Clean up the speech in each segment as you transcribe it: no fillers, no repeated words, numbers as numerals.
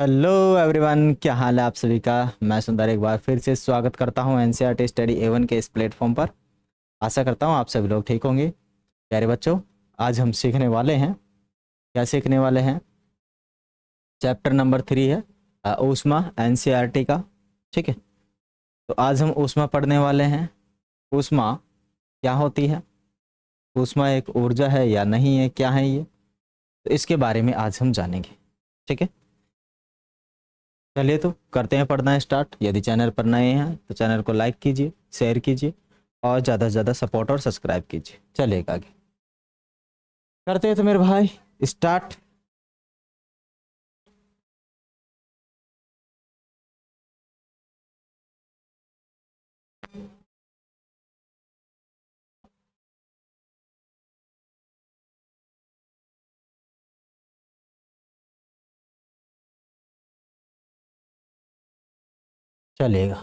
Hello everyone, क्या हाल है आप सभी का। मैं सुंदर एक बार फिर से स्वागत करता हूं एनसीईआरटी स्टडी A1 के इस प्लेटफॉर्म पर। आशा करता हूं आप सभी लोग ठीक होंगे। प्यारे बच्चों, आज हम सीखने वाले हैं, क्या सीखने वाले हैं, चैप्टर नंबर 3 है ऊष्मा एनसीईआरटी का। ठीक है, तो आज हम ऊष्मा पढ़ने वाले हैं। ऊष्मा क्या होती है, ऊष्मा एक ऊर्जा है या नहीं है, क्या है ये, तो इसके बारे में आज हम जानेंगे। ठीक है, चलिए तो करते हैं पढ़ना स्टार्ट। यदि चैनल पर नए हैं तो चैनल को लाइक कीजिए, शेयर कीजिए और ज़्यादा से ज़्यादा सपोर्ट और सब्सक्राइब कीजिए। चलिए आगे करते हैं तो मेरे भाई स्टार्ट। चलेगा,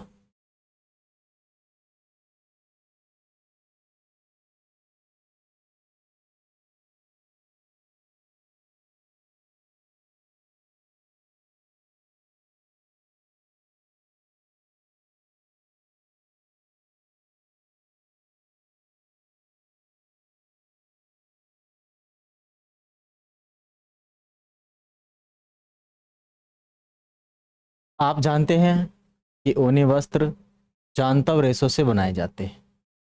आप जानते हैं कि ऊनी वस्त्र जांतव रेशों से बनाए जाते हैं।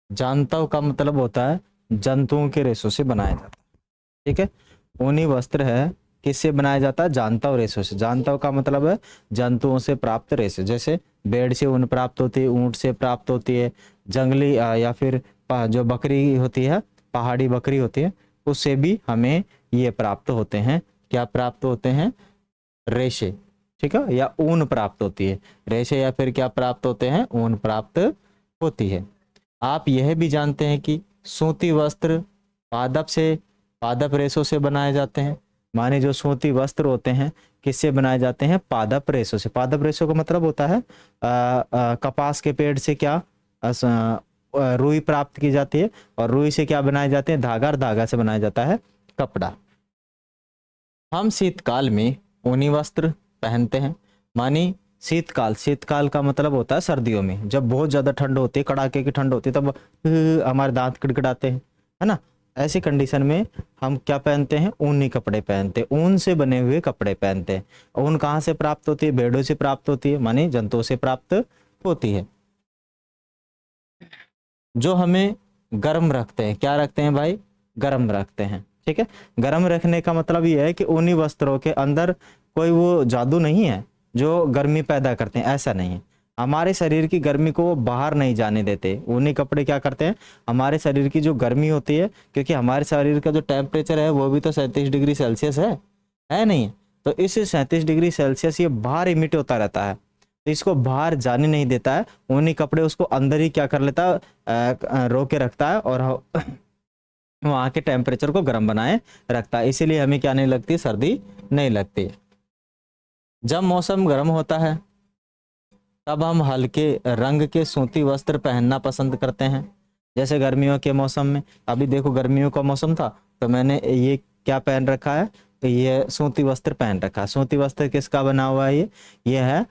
जांतव का मतलब होता है जंतुओं के रेशों से बनाया जाता है। ठीक है, ऊनी वस्त्र है किससे बनाया जाता है, जांतव रेशों से। जांतव का मतलब है जंतुओं से प्राप्त रेशे, जैसे भेड़ से ऊन प्राप्त होती है, ऊंट से प्राप्त होती है, जंगली या फिर जो बकरी होती है, पहाड़ी बकरी होती है, उससे भी हमें ये प्राप्त होते हैं। क्या प्राप्त होते हैं, रेशे। ठीक है, या ऊन प्राप्त होती है। रेशे या फिर क्या प्राप्त होते हैं, ऊन प्राप्त होती है। आप यह भी जानते हैं कि सूती वस्त्र पादप से, पादप रेशों से बनाए जाते हैं। माने जो सूती वस्त्र होते हैं किससे बनाए जाते हैं, पादप रेशों से। पादप रेशों का मतलब होता है कपास के पेड़ से क्या रुई प्राप्त की जाती है, और रुई से क्या बनाए जाते हैं, धागा, और धागा से बनाया जाता है कपड़ा। हम शीतकाल में ऊनी वस्त्र पहनते हैं। मानी शीतकाल, शीतकाल का मतलब होता है सर्दियों में, जब बहुत ज्यादा ठंड होती है, कड़ाके की ठंड होती है, तब हमारे दांत किड़किड़ाते हैं, है ना। ऐसी कंडीशन में हम क्या पहनते हैं, ऊनी कपड़े पहनते हैं, ऊन से बने हुए कपड़े पहनते हैं। ऊन कहाँ से प्राप्त होती है, भेड़ों से प्राप्त होती है, मानी जंतुओं से प्राप्त होती है, जो हमें गर्म रखते हैं। क्या रखते हैं भाई, गर्म रखते हैं। ठीक है, गर्म रखने का मतलब ये है कि ऊनी वस्त्रों के अंदर कोई वो जादू नहीं है जो गर्मी पैदा करते हैं, ऐसा नहीं है। हमारे शरीर की गर्मी को वो बाहर नहीं जाने देते। ऊनी कपड़े क्या करते हैं, हमारे शरीर की जो गर्मी होती है, क्योंकि हमारे शरीर का जो टेम्परेचर है वो भी तो 37 डिग्री सेल्सियस है नहीं। तो इस 37 डिग्री सेल्सियस ये बाहर इमिट होता रहता है, तो इसको बाहर जाने नहीं देता है। ऊनी कपड़े उसको अंदर ही क्या कर लेता है, रोक के रखता है, और वहाँ के टेम्परेचर को गर्म बनाए रखता है। इसीलिए हमें क्या नहीं लगती, सर्दी नहीं लगती। जब मौसम गर्म होता है तब हम हल्के रंग के सूती वस्त्र पहनना पसंद करते हैं। जैसे गर्मियों के मौसम में, अभी देखो गर्मियों का मौसम था तो मैंने ये क्या पहन रखा है, तो ये सूती वस्त्र पहन रखा है। सूती वस्त्र किसका बना हुआ है, ये है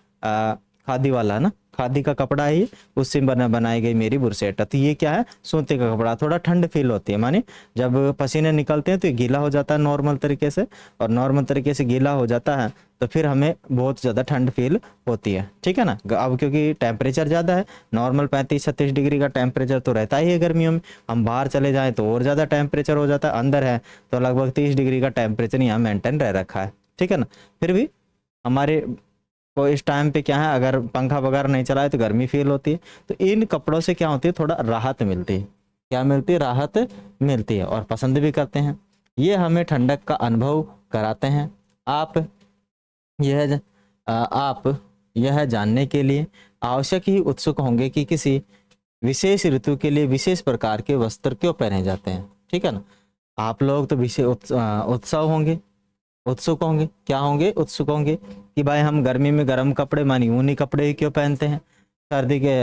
खादी वाला ना, खादी का कपड़ा है ये, उससे बनाई गई मेरी बुरसेट। तो ये क्या है, सूती का कपड़ा। थोड़ा ठंड फील होती है, माने जब पसीने निकलते हैं तो ये गीला हो जाता है नॉर्मल तरीके से, और नॉर्मल तरीके से गीला हो जाता है तो फिर हमें बहुत ज़्यादा ठंड फील होती है। ठीक है ना, अब क्योंकि टेम्परेचर ज़्यादा है, नॉर्मल 35-36 डिग्री का टेम्परेचर तो रहता ही है गर्मियों में। हम बाहर चले जाएं तो और ज़्यादा टेम्परेचर हो जाता है, अंदर है तो लगभग 30 डिग्री का टेम्परेचर यहाँ मेंटेन रह रखा है। ठीक है ना, फिर भी हमारे को इस टाइम पे क्या है, अगर पंखा वगैरह नहीं चलाए तो गर्मी फील होती है। तो इन कपड़ों से क्या होती है, थोड़ा राहत मिलती है। क्या मिलती है, राहत मिलती है, और पसंद भी करते हैं। ये हमें ठंडक का अनुभव कराते हैं। यह आप यह जानने के लिए आवश्यक ही उत्सुक होंगे कि किसी विशेष ऋतु के लिए विशेष प्रकार के वस्त्र क्यों पहने जाते हैं। ठीक है ना, आप लोग तो विशेष उत्सव होंगे, उत्सुक होंगे, क्या होंगे, उत्सुक होंगे कि भाई हम गर्मी में गर्म कपड़े मानी ऊनी कपड़े ही क्यों पहनते हैं, सर्दी के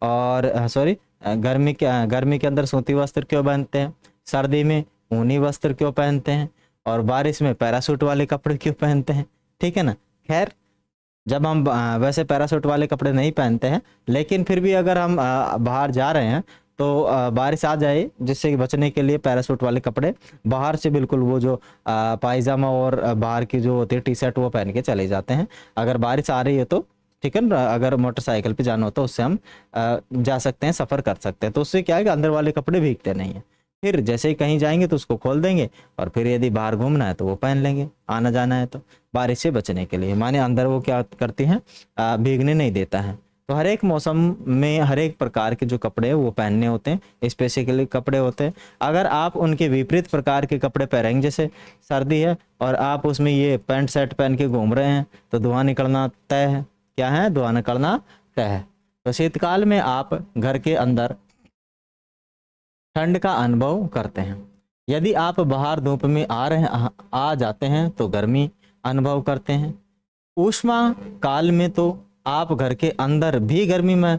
और सॉरी गर्मी के अंदर सूती वस्त्र क्यों पहनते हैं, सर्दी में ऊनी वस्त्र क्यों पहनते हैं, और बारिश में पैरासूट वाले कपड़े क्यों पहनते हैं। ठीक है ना, खैर जब हम वैसे पैराशूट वाले कपड़े नहीं पहनते हैं, लेकिन फिर भी अगर हम बाहर जा रहे हैं तो बारिश आ जाए, जिससे कि बचने के लिए पैराशूट वाले कपड़े बाहर से बिल्कुल वो जो पायजामा और बाहर की जो होती है टी शर्ट वो पहन के चले जाते हैं। अगर बारिश आ रही है तो ठीक है ना, अगर मोटरसाइकिल पे जाना हो तो उससे हम जा सकते हैं, सफ़र कर सकते हैं। तो उससे क्या है कि अंदर वाले कपड़े भीगते नहीं हैं। फिर जैसे ही कहीं जाएंगे तो उसको खोल देंगे, और फिर यदि बाहर घूमना है तो वो पहन लेंगे, आना जाना है तो, बारिश से बचने के लिए। माने अंदर वो क्या करती हैं, भीगने नहीं देता है। तो हर एक मौसम में हर एक प्रकार के जो कपड़े हैं वो पहनने होते हैं, स्पेसिफिकली कपड़े होते हैं। अगर आप उनके विपरीत प्रकार के कपड़े पहनेंगे, जैसे सर्दी है और आप उसमें ये पैंट शर्ट पहन के घूम रहे हैं, तो धुआं निकलना तय है। क्या है? धुआं निकलना तय है। तो शीतकाल में आप घर के अंदर ठंड का अनुभव करते हैं। यदि आप बाहर धूप में आ जाते हैं तो गर्मी अनुभव करते हैं। ऊष्मा काल में तो आप घर के अंदर भी गर्मी में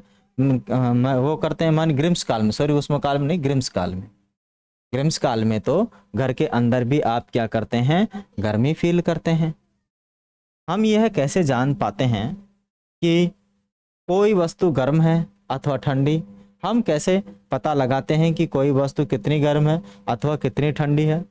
वो करते हैं। मान ग्रीष्म काल में, सॉरी ऊष्मा काल में नहीं, ग्रीष्म काल में, ग्रीष्म काल में तो घर के अंदर भी आप क्या करते हैं, गर्मी फील करते हैं। हम यह कैसे जान पाते हैं कि कोई वस्तु गर्म है अथवा ठंडी? हम कैसे पता लगाते हैं कि कोई वस्तु कितनी गर्म है अथवा कितनी ठंडी है?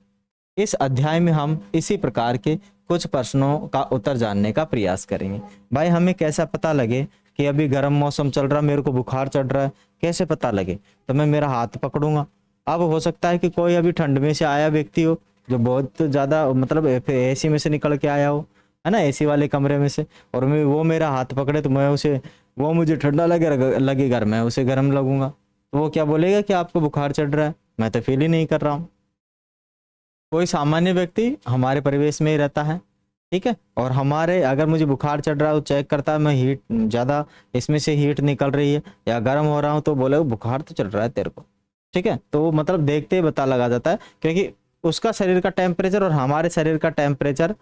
इस अध्याय में हम इसी प्रकार के कुछ प्रश्नों का उत्तर जानने का प्रयास करेंगे। भाई हमें कैसा पता लगे कि अभी गर्म मौसम चल रहा है, मेरे को बुखार चढ़ रहा है, कैसे पता लगे? तो मैं मेरा हाथ पकड़ूंगा। अब हो सकता है कि कोई अभी ठंड में से आया व्यक्ति हो, जो बहुत ज़्यादा मतलब एसी में से निकल के आया हो, है ना, एसी वाले कमरे में से, और वो मेरा हाथ पकड़े तो मैं उसे, वो मुझे ठंडा लगेगा, मैं उसे गर्म लगूंगा। तो वो क्या बोलेगा कि आपको बुखार चढ़ रहा है? मैं तो फील ही नहीं कर रहा हूँ। कोई सामान्य व्यक्ति हमारे परिवेश में ही रहता है, ठीक है, और हमारे अगर मुझे बुखार चढ़ रहा है तो चेक करता है, मैं हीट ज़्यादा इसमें से हीट निकल रही है या गर्म हो रहा हूँ, तो बोले बुखार तो चढ़ रहा है तेरे को, ठीक है। तो वो मतलब देखते ही पता लगा जाता है, क्योंकि उसका शरीर का टेम्परेचर और हमारे शरीर का टेम्परेचर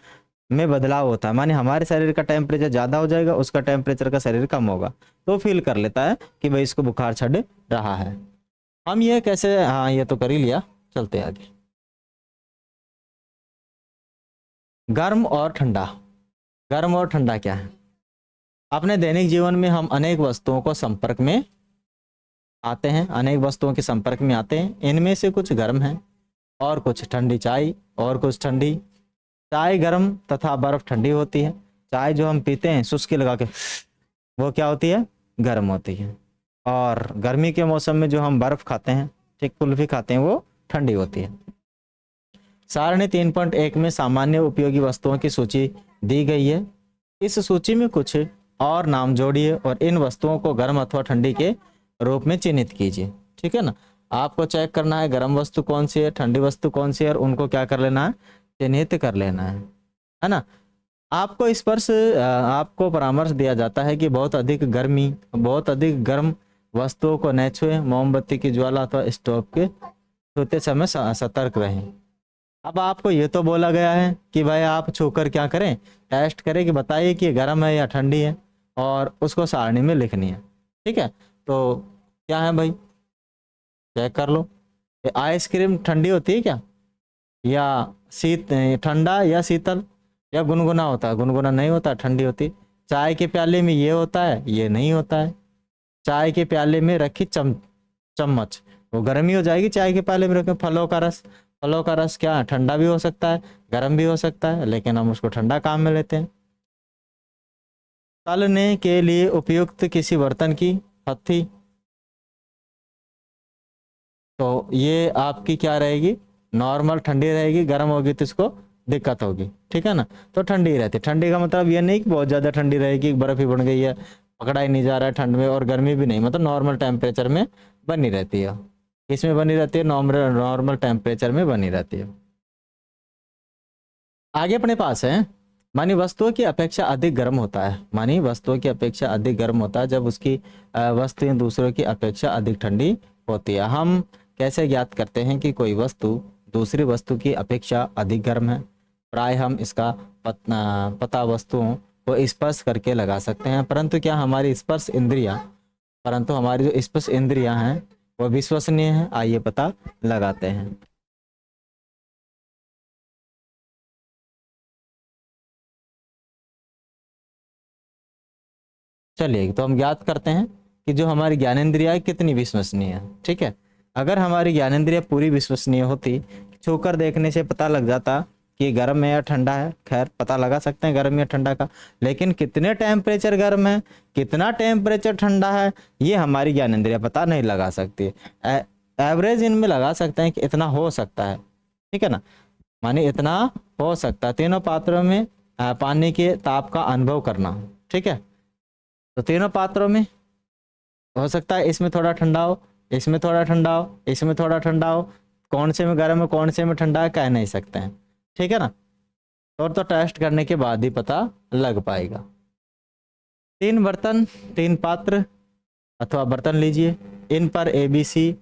में बदलाव होता है। माने हमारे शरीर का टेम्परेचर ज़्यादा हो जाएगा, उसका टेम्परेचर का शरीर कम होगा, तो फील कर लेता है कि भाई इसको बुखार चढ़ रहा है। हम ये कैसे, हाँ ये तो कर ही लिया, चलते हैं आगे। गर्म और ठंडा। गर्म और ठंडा क्या है? अपने दैनिक जीवन में हम अनेक वस्तुओं को संपर्क में आते हैं, अनेक वस्तुओं के संपर्क में आते हैं। इनमें से कुछ गर्म हैं और कुछ ठंडी। चाय और कुछ ठंडी। चाय गर्म तथा बर्फ ठंडी होती है। चाय जो हम पीते हैं सुस्की लगा के, वो क्या होती है, गर्म होती है। और गर्मी के मौसम में जो हम बर्फ खाते हैं, ठीक, कुल्फी खाते हैं, वो ठंडी होती है। सारणी 3.1 में सामान्य उपयोगी वस्तुओं की सूची दी गई है। इस सूची में कुछ और नाम जोड़िए और इन वस्तुओं को गर्म अथवा ठंडी के रूप में चिन्हित कीजिए। ठीक है ना, आपको चेक करना है गर्म वस्तु कौन सी है, ठंडी वस्तु कौन सी है, और उनको क्या कर लेना है, चिन्हित कर लेना है ना। आपको स्पर्श, आपको परामर्श दिया जाता है कि बहुत अधिक गर्म वस्तुओं को न छुएं। मोमबत्ती की ज्वाला अथवा स्टोव के छूते समय सतर्क रहें। अब आपको ये तो बोला गया है कि भाई आप छूकर क्या करें, टेस्ट करें कि बताइए कि गर्म है या ठंडी है, और उसको सारणी में लिखनी है। ठीक है, तो क्या है भाई, चेक कर लो। आइसक्रीम ठंडी होती है क्या, या ठंडा या शीतल, या गुनगुना होता है? गुनगुना नहीं होता, ठंडी होती। चाय के प्याले में ये होता है, ये नहीं होता है। चाय के प्याले में रखी चम्मच, वो गर्मी हो जाएगी। चाय के प्याले में रखे फलों का रस क्या ठंडा भी हो सकता है, गर्म भी हो सकता है, लेकिन हम उसको ठंडा काम में लेते हैं। तलने के लिए उपयुक्त किसी बर्तन की हथी, तो ये आपकी क्या रहेगी, नॉर्मल ठंडी रहेगी। गर्म होगी तो इसको दिक्कत होगी, ठीक है ना। तो ठंडी रहती है। ठंडी का मतलब ये नहीं कि बहुत ज़्यादा ठंडी रहेगी, बर्फ ही बन गई है, पकड़ा ही नहीं जा रहा है ठंड में, और गर्मी भी नहीं, मतलब नॉर्मल टेम्परेचर में बनी रहती है। इसमें बनी रहती है, नॉर्मल टेम्परेचर में बनी रहती है। आगे अपने पास है, मानी वस्तुओं की अपेक्षा अधिक गर्म होता है। मानी वस्तुओं की अपेक्षा अधिक गर्म होता है जब उसकी वस्तुएं दूसरों की अपेक्षा अधिक ठंडी होती है। हम कैसे ज्ञात करते हैं कि कोई वस्तु दूसरी वस्तु की अपेक्षा अधिक गर्म है? प्राय हम इसका पता वस्तुओं को स्पर्श करके लगा सकते हैं, परंतु हमारी जो स्पर्श इंद्रियां हैं वो विश्वसनीय हैं? आइए पता लगाते हैं। चलिए तो हम ज्ञात करते हैं कि जो हमारी ज्ञानेंद्रिया है कितनी विश्वसनीय है। ठीक है, अगर हमारी ज्ञानेंद्रिया पूरी विश्वसनीय होती, छूकर देखने से पता लग जाता कि गर्म है या ठंडा है, खैर पता लगा सकते हैं गर्म या ठंडा का, लेकिन कितने टेम्परेचर गर्म है कितना टेम्परेचर ठंडा है ये हमारी ज्ञानेंद्रिया पता नहीं लगा सकती। एवरेज इनमें लगा सकते हैं कि इतना हो सकता है, ठीक है ना, माने इतना हो सकता है। तीनों पात्रों में पानी के ताप का अनुभव करना। ठीक है, तो तीनों पात्रों में हो सकता है इसमें थोड़ा ठंडा हो, इसमें थोड़ा ठंडा हो, इसमें थोड़ा ठंडा हो, कौन से में गर्म है कौन से में ठंडा है कह नहीं सकते हैं। ठीक है ना, और तो टेस्ट करने के बाद ही पता लग पाएगा। 3 बर्तन 3 पात्र अथवा बर्तन लीजिए, इन पर ABC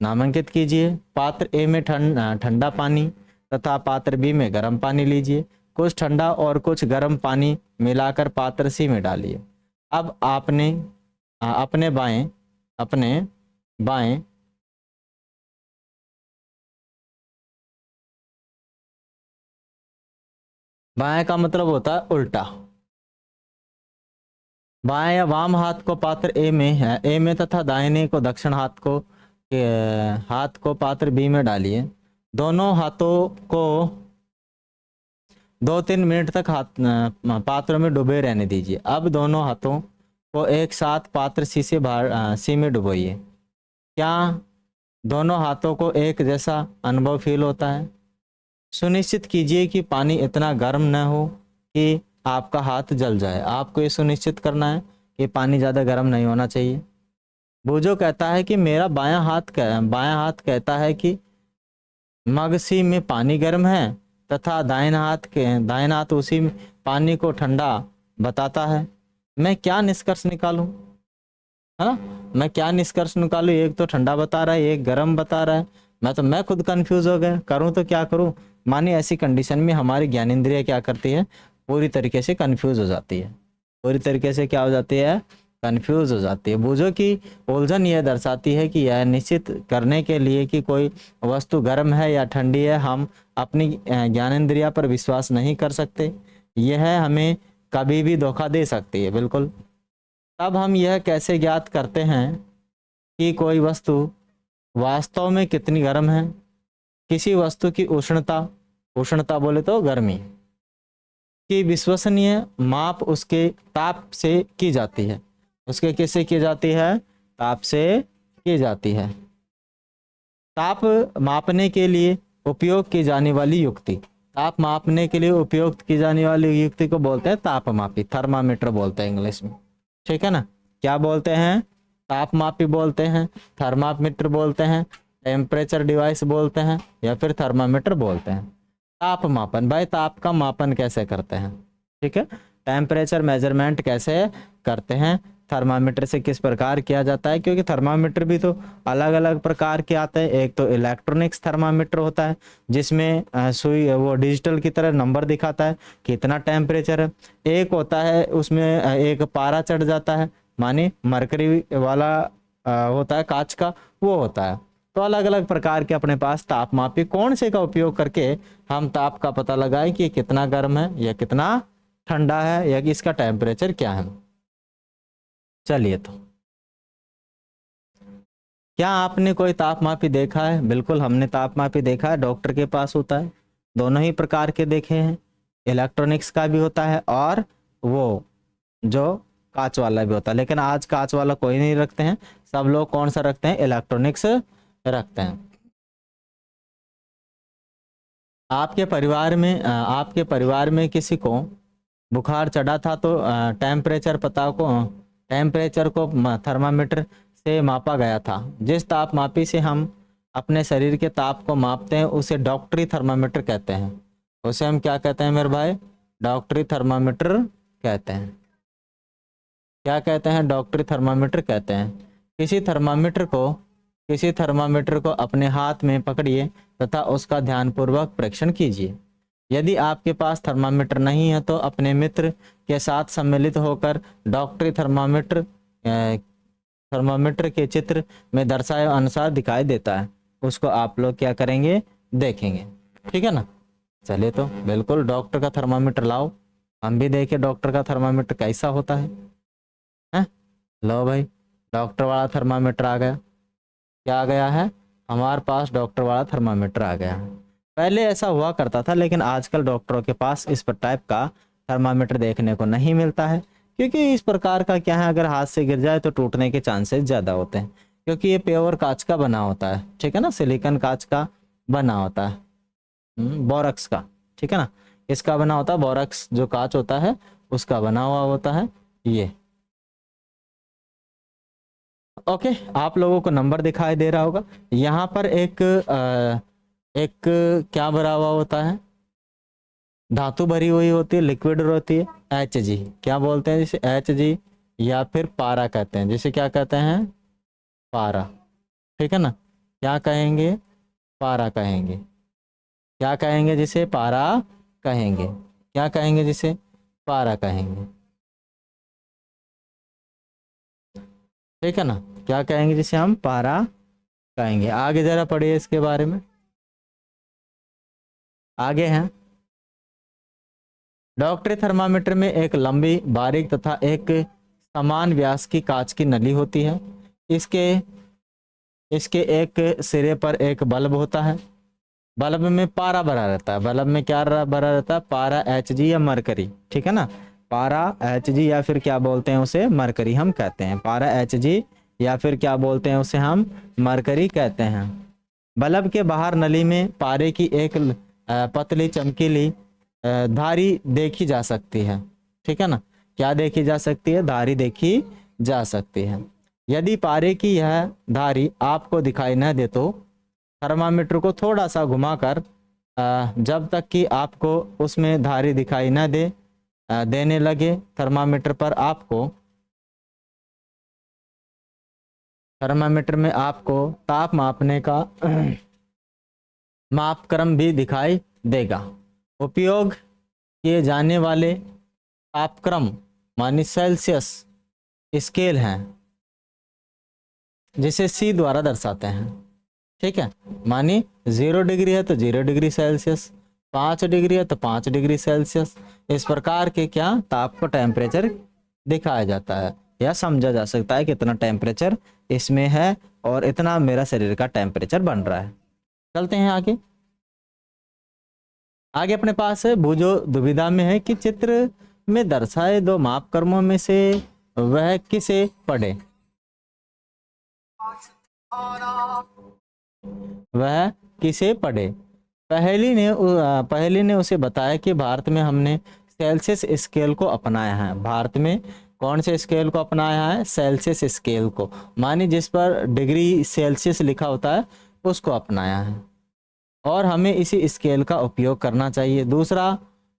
नामांकित कीजिए। पात्र ए में ठंडा पानी तथा पात्र बी में गर्म पानी लीजिए। कुछ ठंडा और कुछ गर्म पानी मिलाकर पात्र सी में डालिए। अब आपने अपने बाएं बाएं का मतलब होता है उल्टा। बाएं या वाम हाथ को पात्र ए में तथा दाहिने को दक्षिण हाथ को पात्र बी में डालिए। दोनों हाथों को 2-3 मिनट तक पात्र में डूबे रहने दीजिए। अब दोनों हाथों को एक साथ पात्र सी में डुबोइए। क्या दोनों हाथों को एक जैसा अनुभव फील होता है? सुनिश्चित कीजिए कि पानी इतना गर्म न हो कि आपका हाथ जल जाए। आपको ये सुनिश्चित करना है कि पानी ज़्यादा गर्म नहीं होना चाहिए। बूझो कहता है कि मेरा बायां हाथ कहता है कि मग सी में पानी गर्म है तथा दाहिना हाथ उसी पानी को ठंडा बताता है। मैं क्या निष्कर्ष निकालूं? हाँ, मैं क्या निष्कर्ष निकालूं? एक तो ठंडा बता रहा है, एक गर्म बता रहा है। मैं खुद कंफ्यूज हो गया, करूं तो क्या करूं। मानिए ऐसी कंडीशन में हमारी ज्ञानेंद्रिय क्या करती है, पूरी तरीके से कंफ्यूज हो जाती है। पूरी तरीके से क्या हो जाती है, कंफ्यूज हो जाती है। बूझो कि उलझन यह दर्शाती है कि यह निश्चित करने के लिए कि कोई वस्तु गर्म है या ठंडी है हम अपनी ज्ञानेंद्रिय पर विश्वास नहीं कर सकते। यह हमें कभी भी धोखा दे सकती है। बिल्कुल। तब हम यह कैसे ज्ञात करते हैं कि कोई वस्तु वास्तव में कितनी गर्म है? किसी वस्तु की उष्णता बोले तो गर्मी की विश्वसनीय माप उसके ताप से की जाती है। उसके किससे की जाती है? ताप से की जाती है। ताप मापने के लिए उपयोग की जाने वाली युक्ति, ताप मापने के लिए उपयोग की जाने वाली युक्ति को बोलते हैं तापमापी, थर्मामीटर बोलते हैं इंग्लिश में। ठीक है ना, क्या बोलते हैं? तापमापी बोलते हैं, थर्मामीटर बोलते हैं, टेम्परेचर डिवाइस बोलते हैं या फिर थर्मामीटर बोलते हैं। ताप मापन, भाई ताप का मापन कैसे करते हैं? ठीक है, टेम्परेचर मेजरमेंट कैसे करते हैं, थर्मामीटर से किस प्रकार किया जाता है, क्योंकि थर्मामीटर भी तो अलग अलग प्रकार के आते हैं। एक तो इलेक्ट्रॉनिक्स थर्मामीटर होता है जिसमें सुई वो डिजिटल की तरह नंबर दिखाता है कितना टेम्परेचर है। एक होता है उसमें एक पारा चढ़ जाता है, माने मरकरी वाला होता है, कांच का वो होता है। तो अलग अलग प्रकार के अपने पास तापमापी, कौन से का उपयोग करके हम ताप का पता लगाएं कि कितना गर्म है या कितना ठंडा है या कि इसका टेम्परेचर क्या है। चलिए तो क्या आपने कोई तापमापी देखा है? बिल्कुल हमने तापमापी देखा है, डॉक्टर के पास होता है। दोनों ही प्रकार के देखे हैं, इलेक्ट्रॉनिक्स का भी होता है और वो जो कांच वाला भी होता है। लेकिन आज कांच वाला कोई नहीं रखते हैं, सब लोग कौन सा रखते हैं? इलेक्ट्रॉनिक्स रखते हैं। आपके परिवार में किसी को बुखार चढ़ा था तो टेम्परेचर को थर्मामीटर से मापा गया था। जिस तापमापी से हम अपने शरीर के ताप को मापते हैं उसे डॉक्टरी थर्मामीटर कहते हैं। उसे हम क्या कहते हैं मेरे भाई? डॉक्टरी थर्मामीटर कहते हैं। क्या कहते हैं? डॉक्टरी थर्मामीटर कहते हैं। किसी थर्मामीटर को अपने हाथ में पकड़िए तथा उसका ध्यानपूर्वक परीक्षण कीजिए। यदि आपके पास थर्मामीटर नहीं है तो अपने मित्र के साथ सम्मिलित होकर डॉक्टरी थर्मामीटर के चित्र में दर्शाए अनुसार दिखाई देता है, उसको आप लोग क्या करेंगे? देखेंगे। ठीक है ना। चलिए तो बिल्कुल डॉक्टर का थर्मामीटर लाओ, हम भी देखें डॉक्टर का थर्मामीटर कैसा होता है। लो भाई, डॉक्टर वाला थर्मामीटर आ गया। क्या आ गया है हमारे पास? डॉक्टर वाला थर्मामीटर आ गया। पहले ऐसा हुआ करता था, लेकिन आजकल डॉक्टरों के पास इस पर टाइप का थर्मामीटर देखने को नहीं मिलता है, क्योंकि इस प्रकार का क्या है, अगर हाथ से गिर जाए तो टूटने के चांसेस ज़्यादा होते हैं, क्योंकि ये प्योर कांच का बना होता है, ठीक है ना, सिलिकॉन कांच का बना होता है, बोरक्स का, ठीक है ना। इसका बना होता है, बोरक्स जो कांच होता है उसका बना हुआ होता है ये। ओके, आप लोगों को नंबर दिखाई दे रहा होगा। यहाँ पर एक क्या भरा हुआ होता है, धातु भरी हुई होती है, लिक्विड होती है, एच जी, क्या बोलते हैं जिसे? एच जी, या फिर पारा कहते हैं, जिसे क्या कहते हैं? पारा, ठीक है ना। क्या कहेंगे? पारा कहेंगे। क्या कहेंगे जिसे? पारा कहेंगे। क्या कहेंगे जिसे? पारा कहेंगे, ठीक है ना। क्या कहेंगे जिसे? हम पारा कहेंगे। आगे जरा पढ़िए इसके बारे में। आगे हैं, डॉक्टरी थर्मामीटर में एक लंबी, बारीक तथा एक समान व्यास की कांच की नली होती है। इसके इसके एक सिरे पर एक बल्ब होता है। बल्ब में पारा भरा रहता है। बल्ब में क्या भरा रहता है? पारा, एच जी या मरकरी, ठीक है ना। पारा, एच जी, या फिर क्या बोलते हैं उसे? मरकरी हम कहते हैं। पारा, एच जी, या फिर क्या बोलते हैं उसे? हम मरकरी कहते हैं। बल्ब के बाहर नली में पारे की एक पतली चमकीली धारी देखी जा सकती है, ठीक है ना। क्या देखी जा सकती है? धारी देखी जा सकती है। यदि पारे की यह धारी आपको दिखाई न दे तो थर्मामीटर को थोड़ा सा घुमाकर जब तक कि आपको उसमें धारी दिखाई न देने लगे, थर्मामीटर में आपको ताप मापने का मापक्रम भी दिखाई देगा। उपयोग किए जाने वाले तापक्रम मानी सेल्सियस स्केल हैं, जिसे सी द्वारा दर्शाते हैं, ठीक है। मानी 0 डिग्री है तो 0 डिग्री सेल्सियस, 5 डिग्री है तो 5 डिग्री सेल्सियस। इस प्रकार के क्या ताप को टेम्परेचर दिखाया जाता है, या समझा जा सकता है कि इतना टेम्परेचर इसमें है और इतना मेरा शरीर का टेम्परेचर बन रहा है। चलते हैं आगे। आगे अपने पास है, भुजो दुविधा में है कि चित्र में दर्शाए दो मापक्रमों में से वह किसे पढ़े। वह किसे पढ़े? पहली ने उसे बताया कि भारत में हमने सेल्सियस स्केल को अपनाया है। भारत में कौन से स्केल को अपनाया है? सेल्सियस स्केल को, मानी जिस पर डिग्री सेल्सियस लिखा होता है उसको अपनाया है, और हमें इसी स्केल का उपयोग करना चाहिए। दूसरा,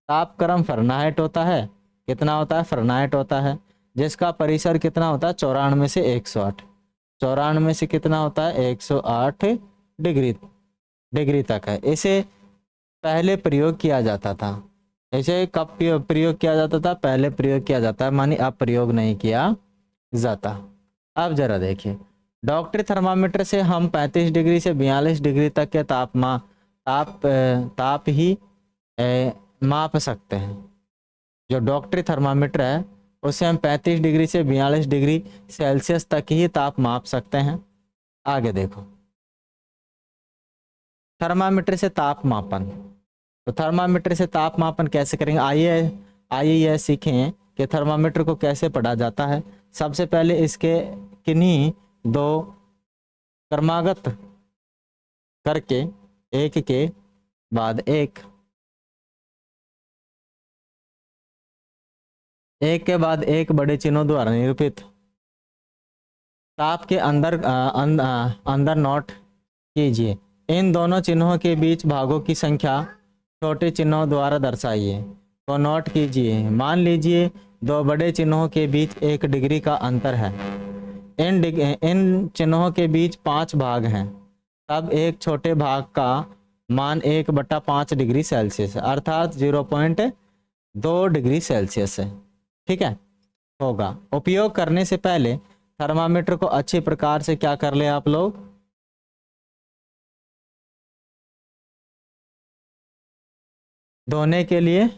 तापक्रम फ़ारेनहाइट होता है। कितना होता है? फ़ारेनहाइट होता है, जिसका परिसर कितना होता है? 94 से 108। 94 से कितना होता है? 108 डिग्री तक है। इसे पहले प्रयोग किया जाता था। इसे कब प्रयोग किया जाता था? पहले प्रयोग किया जाता है, मानी अब प्रयोग नहीं किया जाता। अब जरा देखिए, डॉक्टरी थर्मामीटर से हम 35 डिग्री से 42 डिग्री तक के ताप ही माप सकते हैं। जो डॉक्टरी थर्मामीटर है उससे हम 35 डिग्री से 42 डिग्री सेल्सियस तक ही ताप माप सकते हैं। आगे देखो, थर्मामीटर से ताप मापन। तो थर्मामीटर से ताप मापन कैसे करेंगे? आइए आइए यह सीखें कि थर्मामीटर को कैसे पढ़ा जाता है। सबसे पहले इसके किन्हीं दो क्रमागत करके एक के बाद एक बड़े चिन्हों द्वारा निरूपित ताप के अंदर नोट कीजिए। इन दोनों चिन्हों के बीच भागों की संख्या छोटे चिन्हों द्वारा दर्शाइए। तो नोट कीजिए, मान लीजिए दो बड़े चिन्हों के बीच 1 डिग्री का अंतर है। इन चिन्हों के बीच 5 भाग हैं, तब एक छोटे भाग का मान 1/5 डिग्री सेल्सियस अर्थात 0.2 डिग्री सेल्सियस है, ठीक है, होगा। उपयोग करने से पहले थर्मामीटर को अच्छी प्रकार से क्या कर ले आप लोग? धोने के लिए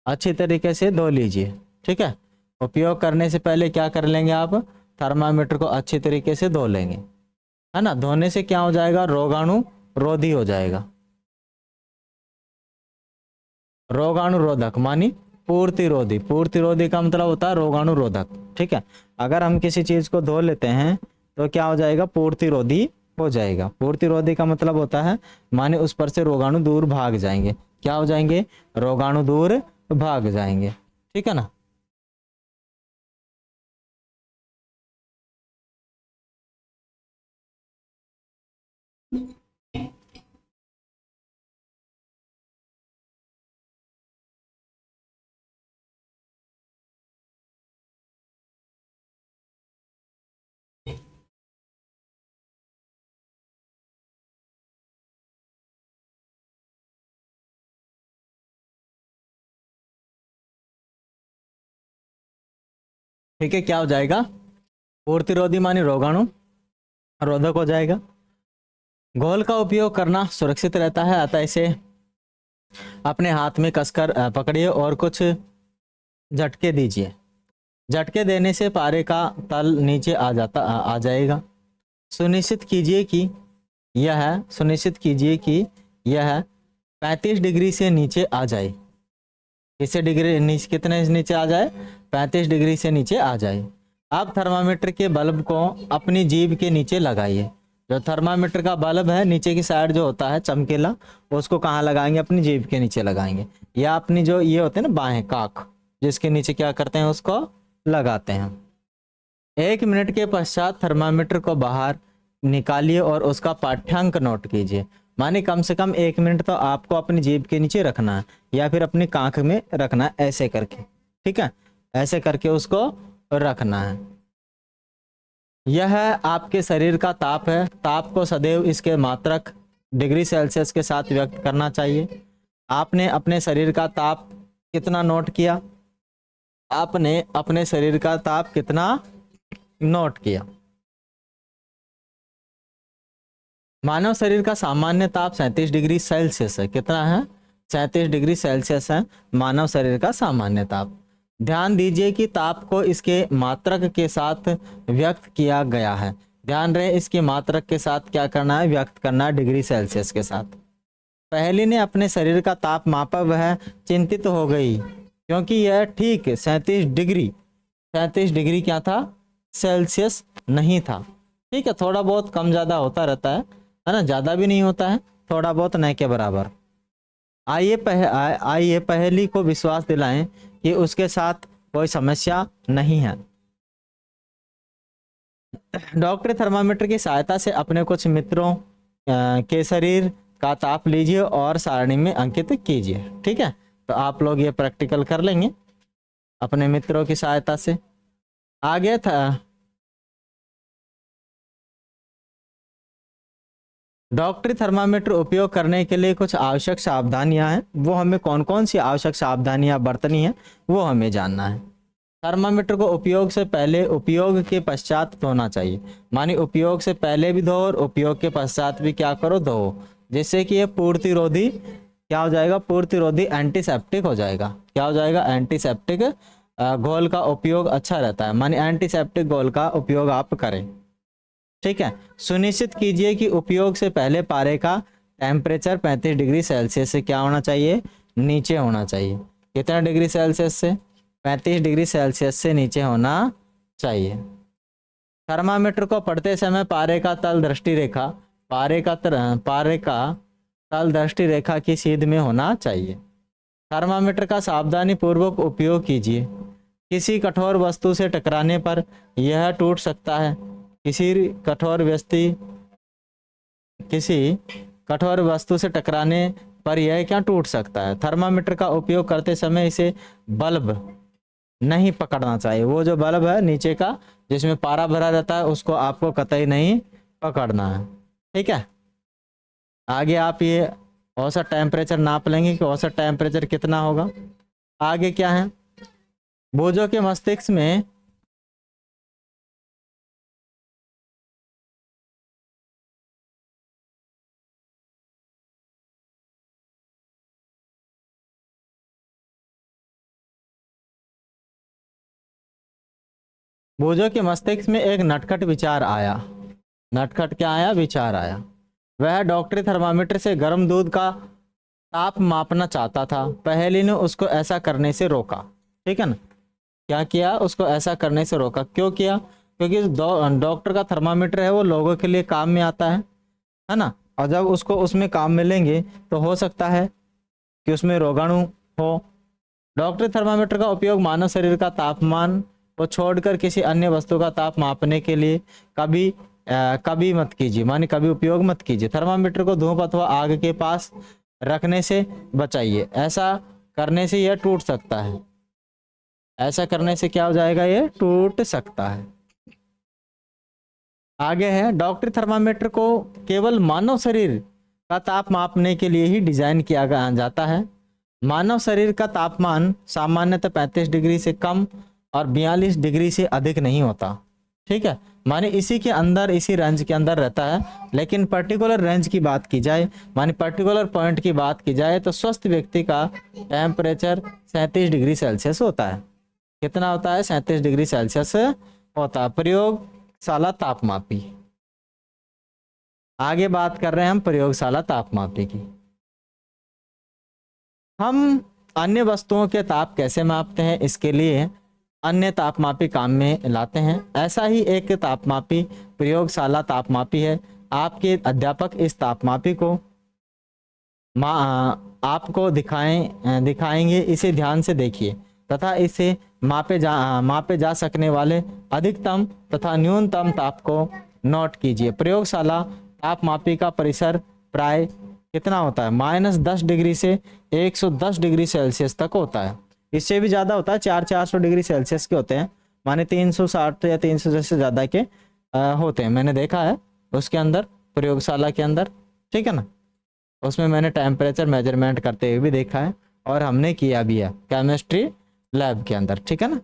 अच्छी तरीके से धो लीजिए, ठीक है। उपयोग करने से पहले क्या कर लेंगे आप? थर्मामीटर को अच्छी तरीके से धो लेंगे, है ना। धोने से क्या हो जाएगा, रोगाणु रोधी हो जाएगा। रोगाणु रोधक मानी पूर्तिरोधी, पूर्तिरोधी का मतलब होता है रोगाणु रोधक, ठीक है। अगर हम किसी चीज को धो लेते हैं तो क्या हो जाएगा, पूर्तिरोधी हो जाएगा। पूर्तिरोधी का मतलब होता है माने उस पर से रोगाणु दूर भाग जाएंगे। क्या हो जाएंगे, रोगाणु दूर भाग जाएंगे, ठीक है ना। ठीक है, क्या हो जाएगा, पूर्तिरोधी मानी रोगाणु रोधक हो जाएगा। घोल का उपयोग करना सुरक्षित रहता है, अतः इसे अपने हाथ में कसकर पकड़िए और कुछ झटके दीजिए। झटके देने से पारे का तल नीचे आ जाएगा। सुनिश्चित कीजिए कि यह 35 डिग्री से नीचे आ जाए। किससे डिग्री नीचे, कितने नीचे आ जाए, 35 डिग्री से नीचे आ जाए। आप थर्मामीटर के बल्ब को अपनी जीभ के नीचे लगाइए। जो थर्मामीटर का बल्ब है नीचे की साइड जो होता है चमकीला, उसको कहाँ लगाएंगे, अपनी जीभ के नीचे लगाएंगे, या अपनी जो ये होते हैं ना बाहें काख, जिसके नीचे क्या करते हैं, उसको लगाते हैं। 1 मिनट के पश्चात थर्मामीटर को बाहर निकालिए और उसका पाठ्यांक नोट कीजिए। माने कम से कम 1 मिनट तो आपको अपनी जीभ के नीचे रखना है या फिर अपनी कांख में रखना है, ऐसे करके, ठीक है, ऐसे करके उसको रखना है। यह आपके शरीर का ताप है। ताप को सदैव इसके मात्रक डिग्री सेल्सियस के साथ व्यक्त करना चाहिए। आपने अपने शरीर का ताप कितना नोट किया, आपने अपने शरीर का ताप कितना नोट किया। मानव शरीर का सामान्य ताप 37 डिग्री सेल्सियस है। कितना है, 37 डिग्री सेल्सियस है मानव शरीर का सामान्य ताप। ध्यान दीजिए कि ताप को इसके मात्रक के साथ व्यक्त किया गया है। ध्यान रहे, इसके मात्रक के साथ क्या करना है, व्यक्त करना है डिग्री सेल्सियस के साथ। पहली ने अपने शरीर का ताप मापा, वह चिंतित हो गई क्योंकि यह ठीक 37 डिग्री क्या था, सेल्सियस नहीं था। ठीक है, थोड़ा बहुत कम ज्यादा होता रहता है ना, ज्यादा भी नहीं होता है, थोड़ा बहुत न के बराबर। आइए पहली को विश्वास दिलाएं कि उसके साथ कोई समस्या नहीं है। डॉक्टर थर्मामीटर की सहायता से अपने कुछ मित्रों के शरीर का ताप लीजिए और सारणी में अंकित कीजिए। ठीक है, तो आप लोग ये प्रैक्टिकल कर लेंगे अपने मित्रों की सहायता से। आगे था डॉक्टरी थर्मामीटर उपयोग करने के लिए कुछ आवश्यक सावधानियां हैं। वो हमें कौन कौन सी आवश्यक सावधानियां बरतनी है वो हमें जानना है। थर्मामीटर को उपयोग से पहले, उपयोग के पश्चात धोना चाहिए। मानी उपयोग से पहले भी धो और उपयोग के पश्चात भी क्या करो, धो, जिससे कि ये पूर्तिरोधी क्या हो जाएगा, पूर्तिरोधी एंटीसेप्टिक हो जाएगा। क्या हो जाएगा, एंटीसेप्टिक घोल का उपयोग अच्छा रहता है, मानी एंटीसेप्टिक घोल का उपयोग आप करें। ठीक है, सुनिश्चित कीजिए कि उपयोग से पहले पारे का टेम्परेचर 35 डिग्री सेल्सियस से क्या होना चाहिए, नीचे होना चाहिए। कितना डिग्री सेल्सियस से, 35 डिग्री सेल्सियस से नीचे होना चाहिए। थर्मामीटर को पढ़ते समय पारे का तल दृष्टि रेखा, पारे का तल दृष्टि रेखा की सीध में होना चाहिए। थर्मामीटर का सावधानी पूर्वक उपयोग कीजिए। किसी कठोर वस्तु से टकराने पर यह टूट सकता है। किसी कठोर व्यक्ति किसी कठोर वस्तु से टकराने पर यह क्या टूट सकता है। थर्मामीटर का उपयोग करते समय इसे बल्ब नहीं पकड़ना चाहिए। वो जो बल्ब है नीचे का जिसमें पारा भरा रहता है उसको आपको कतई नहीं पकड़ना है। ठीक है, आगे आप ये औसत टेम्परेचर नाप लेंगे कि औसत टेम्परेचर कितना होगा। आगे क्या है, भुजों के मस्तिष्क में बूझो कि मस्तिष्क में एक नटखट विचार आया। नटखट क्या आया? विचार आया। वह डॉक्टरी थर्मामीटर से गर्म दूध का ताप मापना चाहता था। पहेली ने उसको ऐसा करने से रोका। ठीक है ना? क्या किया? उसको ऐसा करने से रोका। क्यों किया? क्योंकि डॉक्टर का थर्मामीटर है वो लोगों के लिए काम में आता है ना? और जब उसको उसमें काम मिलेंगे तो हो सकता है कि उसमें रोगाणु हो। डॉक्टरी थर्मामीटर का उपयोग मानव शरीर का तापमान को छोड़कर किसी अन्य वस्तु का ताप मापने के लिए कभी मत कीजिए, माने कभी उपयोग मत कीजिए। थर्मामीटर को धूप अथवा आग के पास रखने से बचाइए। ऐसा करने से यह टूट सकता है। ऐसा करने से क्या हो जाएगा? ये टूट सकता है। आगे है, डॉक्टरी थर्मामीटर को केवल मानव शरीर का ताप मापने के लिए ही डिजाइन किया जाता है। मानव शरीर का तापमान सामान्यतः 35 डिग्री से कम और 42 डिग्री से अधिक नहीं होता। ठीक है, माने इसी के अंदर, इसी रेंज के अंदर रहता है। लेकिन पर्टिकुलर रेंज की बात की जाए, माने पर्टिकुलर पॉइंट की बात की जाए तो स्वस्थ व्यक्ति का टेम्परेचर 37 डिग्री सेल्सियस होता है। कितना होता है? 37 डिग्री सेल्सियस होता है। प्रयोगशाला तापमापी। आगे बात कर रहे हैं हम प्रयोगशाला तापमापी की। हम अन्य वस्तुओं के ताप कैसे मापते हैं, इसके लिए अन्य तापमापी काम में लाते हैं। ऐसा ही एक तापमापी प्रयोगशाला तापमापी है। आपके अध्यापक इस तापमापी को आपको दिखाएंगे। इसे ध्यान से देखिए तथा इसे मापे जा सकने वाले अधिकतम तथा न्यूनतम ताप को नोट कीजिए। प्रयोगशाला तापमापी का परिसर प्राय कितना होता है? -10 डिग्री से 110 डिग्री सेल्सियस तक होता है। इससे भी ज़्यादा होता है, 400 डिग्री सेल्सियस के होते हैं, माने 360 या 300 से ज़्यादा के होते हैं। मैंने देखा है उसके अंदर, प्रयोगशाला के अंदर। ठीक है ना? उसमें मैंने टेम्परेचर मेजरमेंट करते हुए भी देखा है और हमने किया भी है केमिस्ट्री लैब के अंदर। ठीक है ना?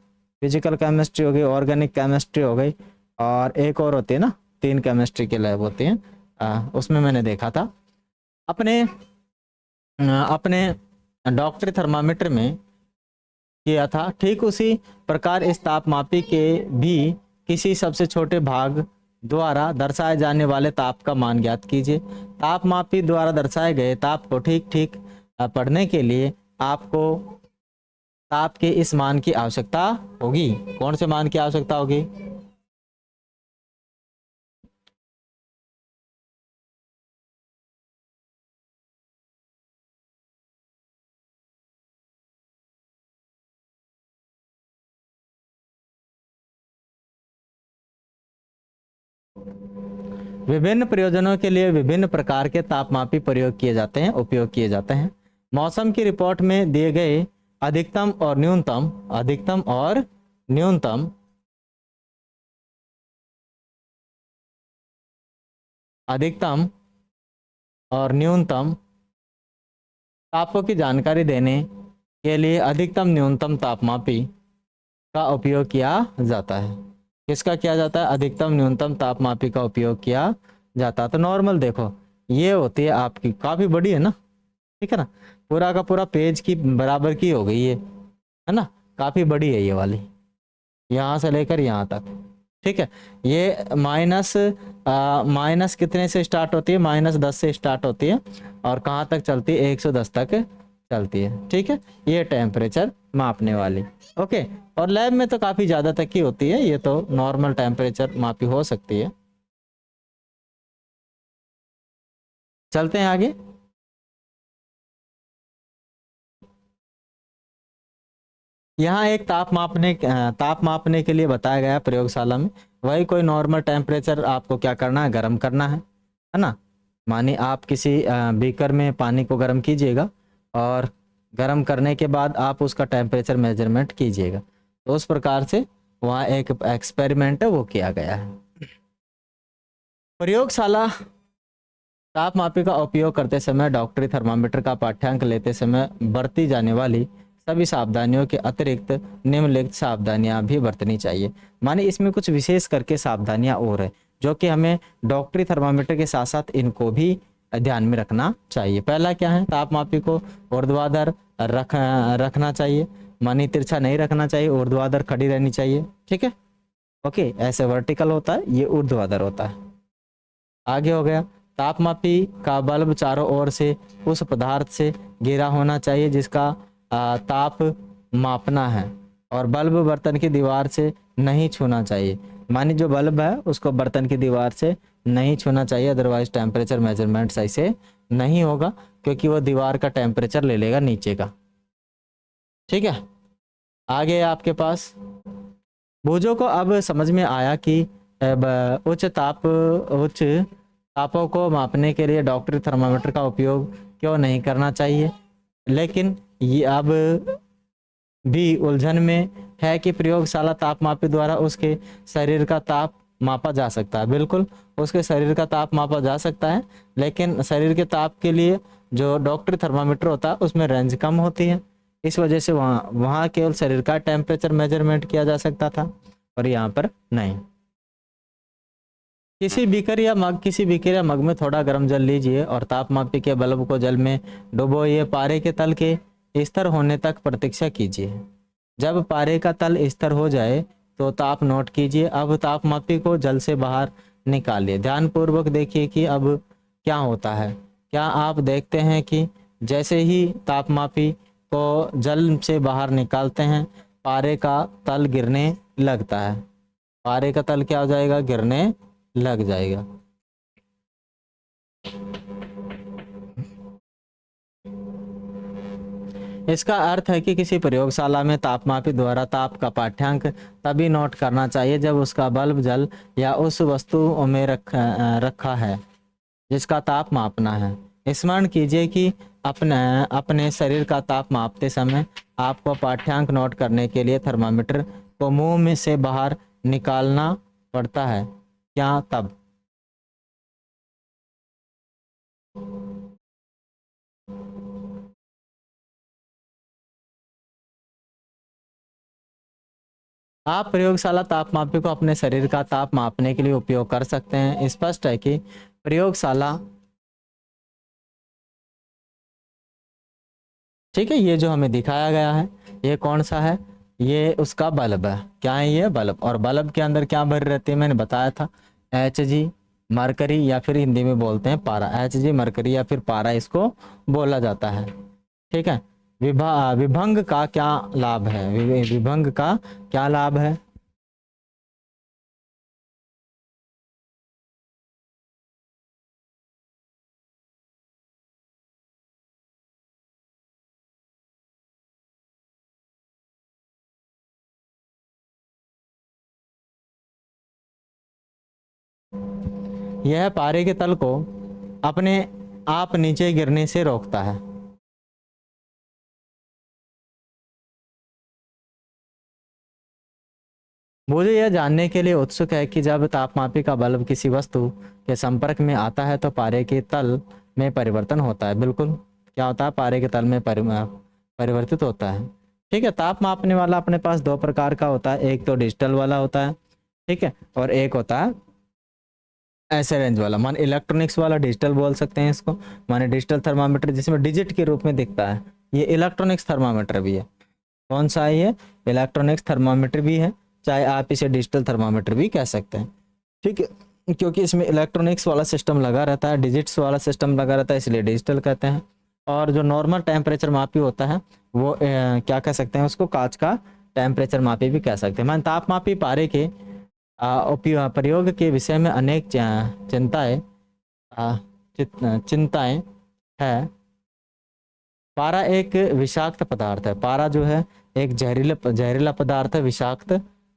फिजिकल केमिस्ट्री हो गई, ऑर्गेनिक केमिस्ट्री हो गई, और एक और होती है ना, 3 केमिस्ट्री के लैब होती हैं, उसमें मैंने देखा था। अपने डॉक्टरी थर्मामीटर में किया था। ठीक उसी प्रकार इस तापमापी के भी किसी सबसे छोटे भाग द्वारा दर्शाए जाने वाले ताप का मान ज्ञात कीजिए। तापमापी द्वारा दर्शाए गए ताप को ठीक ठीक पढ़ने के लिए आपको ताप के इस मान की आवश्यकता होगी। कौन से मान की आवश्यकता होगी? विभिन्न प्रयोजनों के लिए विभिन्न प्रकार के तापमापी प्रयोग किए जाते हैं, उपयोग किए जाते हैं। मौसम की रिपोर्ट में दिए गए अधिकतम और न्यूनतम तापों की जानकारी देने के लिए अधिकतम न्यूनतम तापमापी का उपयोग किया जाता है। किसका किया जाता है? अधिकतम न्यूनतम तापमापी का उपयोग किया जाता है। तो नॉर्मल देखो, ये होती है आपकी, काफी बड़ी है ना। ठीक है ना? पूरा का पूरा पेज की बराबर की हो गई है ना? काफी बड़ी है ये वाली, यहाँ से लेकर यहाँ तक। ठीक है, ये माइनस कितने से स्टार्ट होती है? -10 से स्टार्ट होती है और कहाँ तक चलती है? 110 तक चलती है। ठीक है, ये टेम्परेचर मापने वाली। ओके, और लैब में तो काफी ज्यादा तक की होती है, ये तो नॉर्मल टेम्परेचर मापी हो सकती है। चलते हैं आगे। यहाँ एक ताप मापने के लिए बताया गया प्रयोगशाला में। वही कोई नॉर्मल टेम्परेचर आपको क्या करना है? गर्म करना है ना? मानिए आप किसी बीकर में पानी को गर्म कीजिएगा और गर्म करने के बाद आप उसका टेम्परेचर मेजरमेंट कीजिएगा। तो उस प्रकार से वहाँ एक एक्सपेरिमेंट है वो किया गया है। प्रयोगशाला तापमापी का उपयोग करते समय डॉक्टरी थर्मामीटर का पाठ्यांक लेते समय बरती जाने वाली सभी सावधानियों के अतिरिक्त निम्नलिखित सावधानियां भी बरतनी चाहिए। माने इसमें कुछ विशेष करके सावधानियां और है जो कि हमें डॉक्टरी थर्मामीटर के साथ साथ इनको भी ध्यान में रखना चाहिए। पहला क्या है? तापमापी को ऊर्ध्वाधर रखना चाहिए, मानी तिरछा नहीं रखना चाहिए, ऊर्ध्वाधर खड़ी रहनी चाहिए। ठीक है, ओके, ऐसे वर्टिकल होता है, ये ऊर्ध्वाधर होता है। आगे हो गया, तापमापी का बल्ब चारों ओर से उस पदार्थ से घिरा होना चाहिए जिसका ताप मापना है, और बल्ब बर्तन की दीवार से नहीं छूना चाहिए। मानी जो बल्ब है उसको बर्तन की दीवार से नहीं छूना चाहिए, अदरवाइज टेम्परेचर मेजरमेंट सही से नहीं होगा, क्योंकि वो दीवार का टेम्परेचर ले लेगा नीचे का। ठीक है, आगे आपके पास भुजों को अब समझ में आया कि उच्च तापों को मापने के लिए डॉक्टरी थर्मामीटर का उपयोग क्यों नहीं करना चाहिए। लेकिन ये अब भी उलझन में है कि प्रयोगशाला तापमापी द्वारा उसके शरीर का ताप मापा जा सकता है। बिल्कुल, उसके शरीर का ताप मापा जा सकता है, लेकिन शरीर के ताप के लिए जो डॉक्टरी थर्मामीटर होता है उसमें रेंज कम होती है, इस वजह से वहाँ केवल शरीर का टेम्परेचर मेजरमेंट किया जा सकता था और यहाँ पर नहीं। किसी बीकर या मग में थोड़ा गर्म जल लीजिए और तापमापी के बल्ब को जल में डुबोइए। पारे के तल के स्थिर होने तक प्रतीक्षा कीजिए। जब पारे का तल स्थिर हो जाए तो ताप नोट कीजिए। अब तापमापी को जल से बाहर निकालिए। ध्यानपूर्वक देखिए कि अब क्या होता है। क्या आप देखते हैं कि जैसे ही तापमापी को जल से बाहर निकालते हैं, पारे का तल गिरने लगता है। पारे का तल क्या हो जाएगा? गिरने लग जाएगा। इसका अर्थ है कि किसी प्रयोगशाला में तापमापी द्वारा ताप का पाठ्यांक तभी नोट करना चाहिए जब उसका बल्ब जल या उस वस्तु में रखा है जिसका ताप मापना है। स्मरण कीजिए कि अपने शरीर का ताप मापते समय आपको पाठ्यांक नोट करने के लिए थर्मामीटर को मुंह में से बाहर निकालना पड़ता है क्या? तब आप प्रयोगशाला तापमापी को अपने शरीर का ताप मापने के लिए उपयोग कर सकते हैं। स्पष्ट है कि प्रयोगशाला, ठीक है, ये जो हमें दिखाया गया है ये कौन सा है? ये उसका बल्ब है। क्या है ये? बल्ब। और बल्ब के अंदर क्या भरी रहती है? मैंने बताया था Hg, मरकरी, या फिर हिंदी में बोलते हैं पारा। Hg, मरकरी या फिर पारा इसको बोला जाता है। ठीक है, विभंग का क्या लाभ है? विभंग का क्या लाभ है? यह पारे के तल को अपने आप नीचे गिरने से रोकता है। मुझे यह जानने के लिए उत्सुक है कि जब तापमापी का बल्ब किसी वस्तु के संपर्क में आता है तो पारे के तल में परिवर्तन होता है। बिल्कुल, क्या होता है? पारे के तल में परिवर्तित होता है। ठीक है, ताप मापने वाला अपने पास दो प्रकार का होता है। एक तो डिजिटल वाला होता है, ठीक है, और एक होता है ऐसे रेंज वाला। मान इलेक्ट्रॉनिक्स वाला डिजिटल बोल सकते हैं इसको। माने डिजिटल थर्मामीटर जिसमें डिजिट के रूप में दिखता है, ये इलेक्ट्रॉनिक्स थर्मामीटर भी है। कौन सा है ये? इलेक्ट्रॉनिक्स थर्मामीटर भी है, चाहे आप इसे डिजिटल थर्मामीटर भी कह सकते हैं। ठीक है, क्योंकि इसमें इलेक्ट्रॉनिक्स वाला सिस्टम लगा रहता है, डिजिट्स वाला सिस्टम लगा रहता है, इसलिए डिजिटल कहते हैं। और जो नॉर्मल टेम्परेचर मापी होता है वो क्या कह सकते हैं उसको? कांच का टेम्परेचर मापी भी कह सकते हैं। मान तापमापी पारे के प्रयोग के विषय में अनेक चिंताएं है। पारा एक विषाक्त पदार्थ है। पारा जो है एक जहरीला पदार्थ है, विषाक्त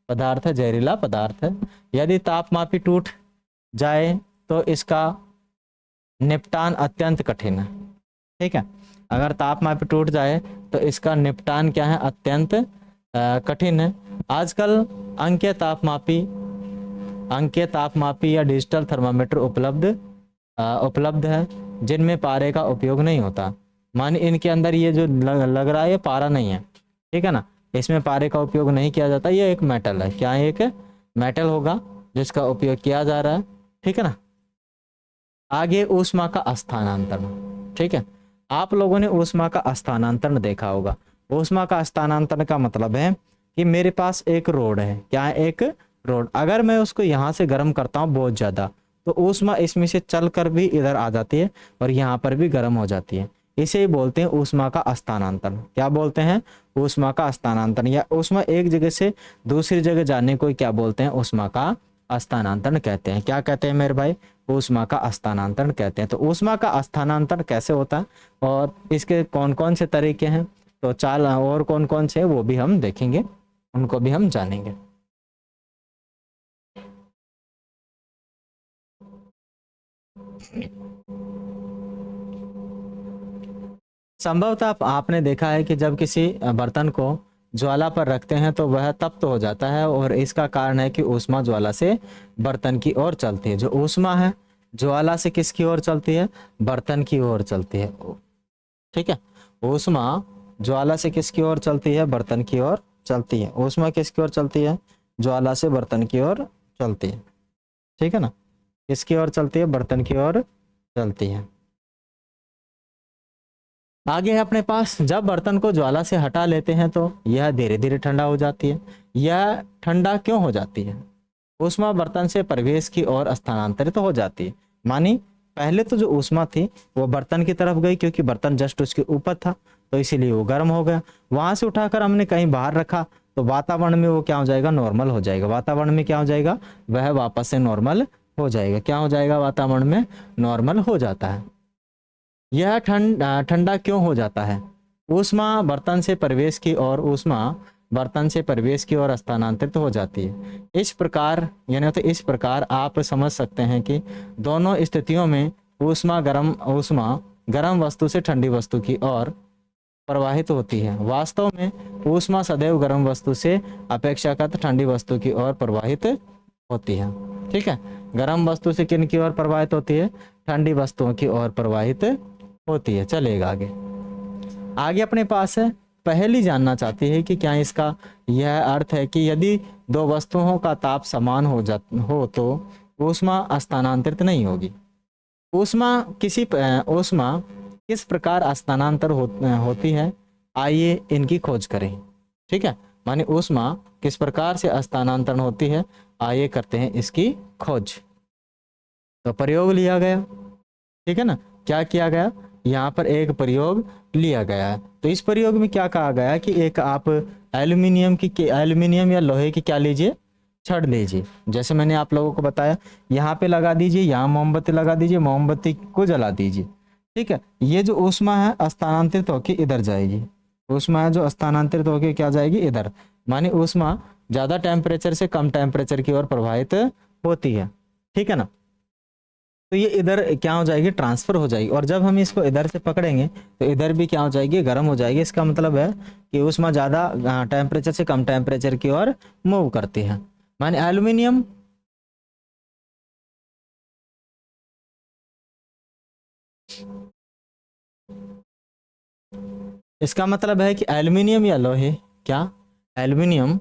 पदार्थ है, जहरीला पदार्थ है। यदि तापमापी टूट जाए तो इसका निपटान अत्यंत कठिन है। ठीक है, अगर तापमापी टूट जाए तो इसका निपटान क्या है? अत्यंत कठिन है। आजकल अंकीय तापमापी या डिजिटल थर्मामीटर उपलब्ध है जिनमें पारे का उपयोग नहीं होता। माने इनके अंदर ये जो लग रहा है ये पारा नहीं है, ठीक है ना, इसमें पारे का उपयोग नहीं किया जाता। ये एक मेटल है। क्या है? एक मेटल होगा जिसका उपयोग किया जा रहा है, ठीक है ना। आगे ऊष्मा का स्थानांतरण। ठीक है, आप लोगों ने ऊष्मा का स्थानांतरण देखा होगा। ऊष्मा का स्थानांतरण का मतलब है कि मेरे पास एक रोड है। क्या है? एक रोड। अगर मैं उसको यहाँ से गर्म करता हूँ बहुत ज़्यादा, तो ऊष्मा इसमें से चल कर भी इधर आ जाती है और यहाँ पर भी गर्म हो जाती है। इसे ही बोलते हैं ऊष्मा का स्थानांतरण। क्या बोलते हैं? ऊष्मा का स्थानांतरण, या ऊष्मा एक जगह से दूसरी जगह जाने को क्या बोलते हैं? ऊष्मा का स्थानांतरण कहते हैं। क्या कहते हैं मेरे भाई? ऊष्मा का स्थानांतरण कहते हैं। तो ऊष्मा का स्थानांतरण कैसे होता है और इसके कौन कौन से तरीके हैं, तो चाल और कौन कौन से वो भी हम देखेंगे, उनको भी हम जानेंगे। संभवतः आपने देखा है कि जब किसी बर्तन को ज्वाला पर रखते हैं तो वह तप्त हो जाता है, और इसका कारण है कि ऊष्मा ज्वाला से बर्तन की ओर चलती है। जो ऊष्मा है ज्वाला से किसकी ओर चलती है? बर्तन की ओर चलती है। ठीक है, ऊष्मा ज्वाला से किसकी ओर चलती है? बर्तन की ओर चलती है। ऊष्मा किसकी ओर चलती है? ज्वाला से बर्तन की ओर चलती है। ठीक है ना, किसकी ओर चलती है? बर्तन की ओर चलती है। आगे है अपने पास, जब बर्तन को ज्वाला से हटा लेते हैं तो यह धीरे धीरे ठंडा हो जाती है। यह ठंडा क्यों हो जाती है? ऊष्मा बर्तन से परिवेश की ओर स्थानांतरित तो हो जाती है। मानी पहले तो जो ऊष्मा थी वो बर्तन की तरफ गई, क्योंकि बर्तन जस्ट उसके ऊपर था तो इसीलिए वो गर्म हो गया। वहां से उठाकर हमने कहीं बाहर रखा तो वातावरण में वो क्या हो जाएगा? नॉर्मल हो जाएगा। वातावरण में क्या हो जाएगा? वह वापस से नॉर्मल हो जाएगा। क्या हो जाएगा? वातावरण में नॉर्मल हो जाता है। यह ठंडा क्यों हो जाता है? ऊष्मा बर्तन से परिवेश की और ऊष्मा बर्तन से परिवेश की ओर स्थानांतरित हो जाती है। इस प्रकार यानी तो इस प्रकार आप समझ सकते हैं कि दोनों स्थितियों में ऊष्मा गर्म वस्तु से ठंडी वस्तु की ओर प्रवाहित होती है। वास्तव में ऊष्मा सदैव गर्म वस्तु से अपेक्षाकृत ठंडी वस्तु की ओर प्रवाहित होती है। ठीक है, गर्म वस्तु से किन की ओर प्रवाहित होती है? ठंडी वस्तुओं की ओर प्रवाहित होती है। चलेगा आगे। आगे अपने पास है, पहली जानना चाहती है कि क्या इसका यह अर्थ है कि यदि दो वस्तुओं का ताप समान हो तो ऊष्मा स्थानांतरित नहीं होगी। ऊष्मा किस प्रकार स्थानांतर होती है, आइए इनकी खोज करें। ठीक है, माने ऊष्मा किस प्रकार से स्थानांतरण होती है, आइए करते हैं इसकी खोज। तो प्रयोग लिया गया। ठीक है ना, क्या किया गया? यहाँ पर एक प्रयोग लिया गया है। तो इस प्रयोग में क्या कहा गया कि एक आप एल्यूमिनियम या लोहे की क्या लीजिए? छड़ लीजिए। जैसे मैंने आप लोगों को बताया, यहाँ पे लगा दीजिए, यहाँ मोमबत्ती लगा दीजिए, मोमबत्ती को जला दीजिए। ठीक है, ये जो ऊष्मा है स्थानांतरित होकर इधर जाएगी। ऊष्मा है जो स्थानांतरित होकर क्या जाएगी? इधर। माने ऊष्मा ज्यादा टेम्परेचर से कम टेम्परेचर की ओर प्रभावित होती है। ठीक है ना, तो ये इधर क्या हो जाएगी? ट्रांसफर हो जाएगी। और जब हम इसको इधर से पकड़ेंगे तो इधर भी क्या हो जाएगी? गर्म हो जाएगी। इसका मतलब है कि ऊष्मा ज्यादा टेम्परेचर से कम टेम्परेचर की ओर मूव करती है। माने एल्यूमिनियम इसका मतलब है कि एल्यूमिनियम या लोहे, क्या एल्यूमिनियम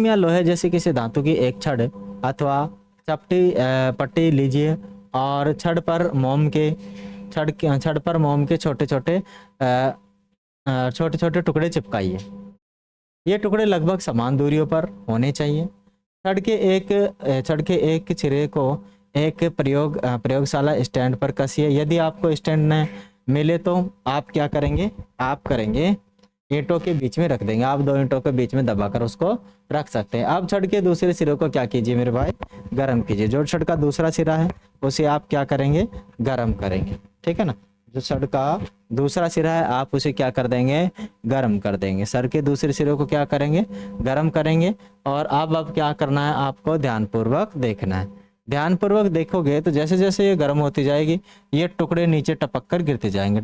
या लोहे जैसे किसी धातु की एक छड़ अथवा पट्टी लीजिए और छड़ पर मोम के छोटे छोटे टुकड़े चिपकाइए। ये टुकड़े लगभग समान दूरियों पर होने चाहिए। छड़ के एक सिरे को एक प्रयोगशाला स्टैंड पर कसिए। यदि आपको स्टैंड न मिले तो आप क्या करेंगे? आप करेंगे ईंटों के बीच में रख देंगे। आप दो ईंटों के बीच में दबाकर उसको रख सकते हैं। अब छड़ के दूसरे सिरे को क्या कीजिए मेरे भाई? गर्म कीजिए। जो छड़ का दूसरा सिरा है उसे आप क्या करेंगे? गर्म करेंगे। ठीक है ना, जो छड़ का दूसरा सिरा है आप उसे क्या कर देंगे? गर्म कर देंगे। सर के दूसरे सिरे को क्या करेंगे? गर्म करेंगे। और अब क्या करना है? आपको ध्यानपूर्वक देखना है। ध्यानपूर्वक देखोगे तो जैसे जैसे ये गर्म होती जाएगी ये टुकड़े नीचे टपक कर गिरते जाएंगे,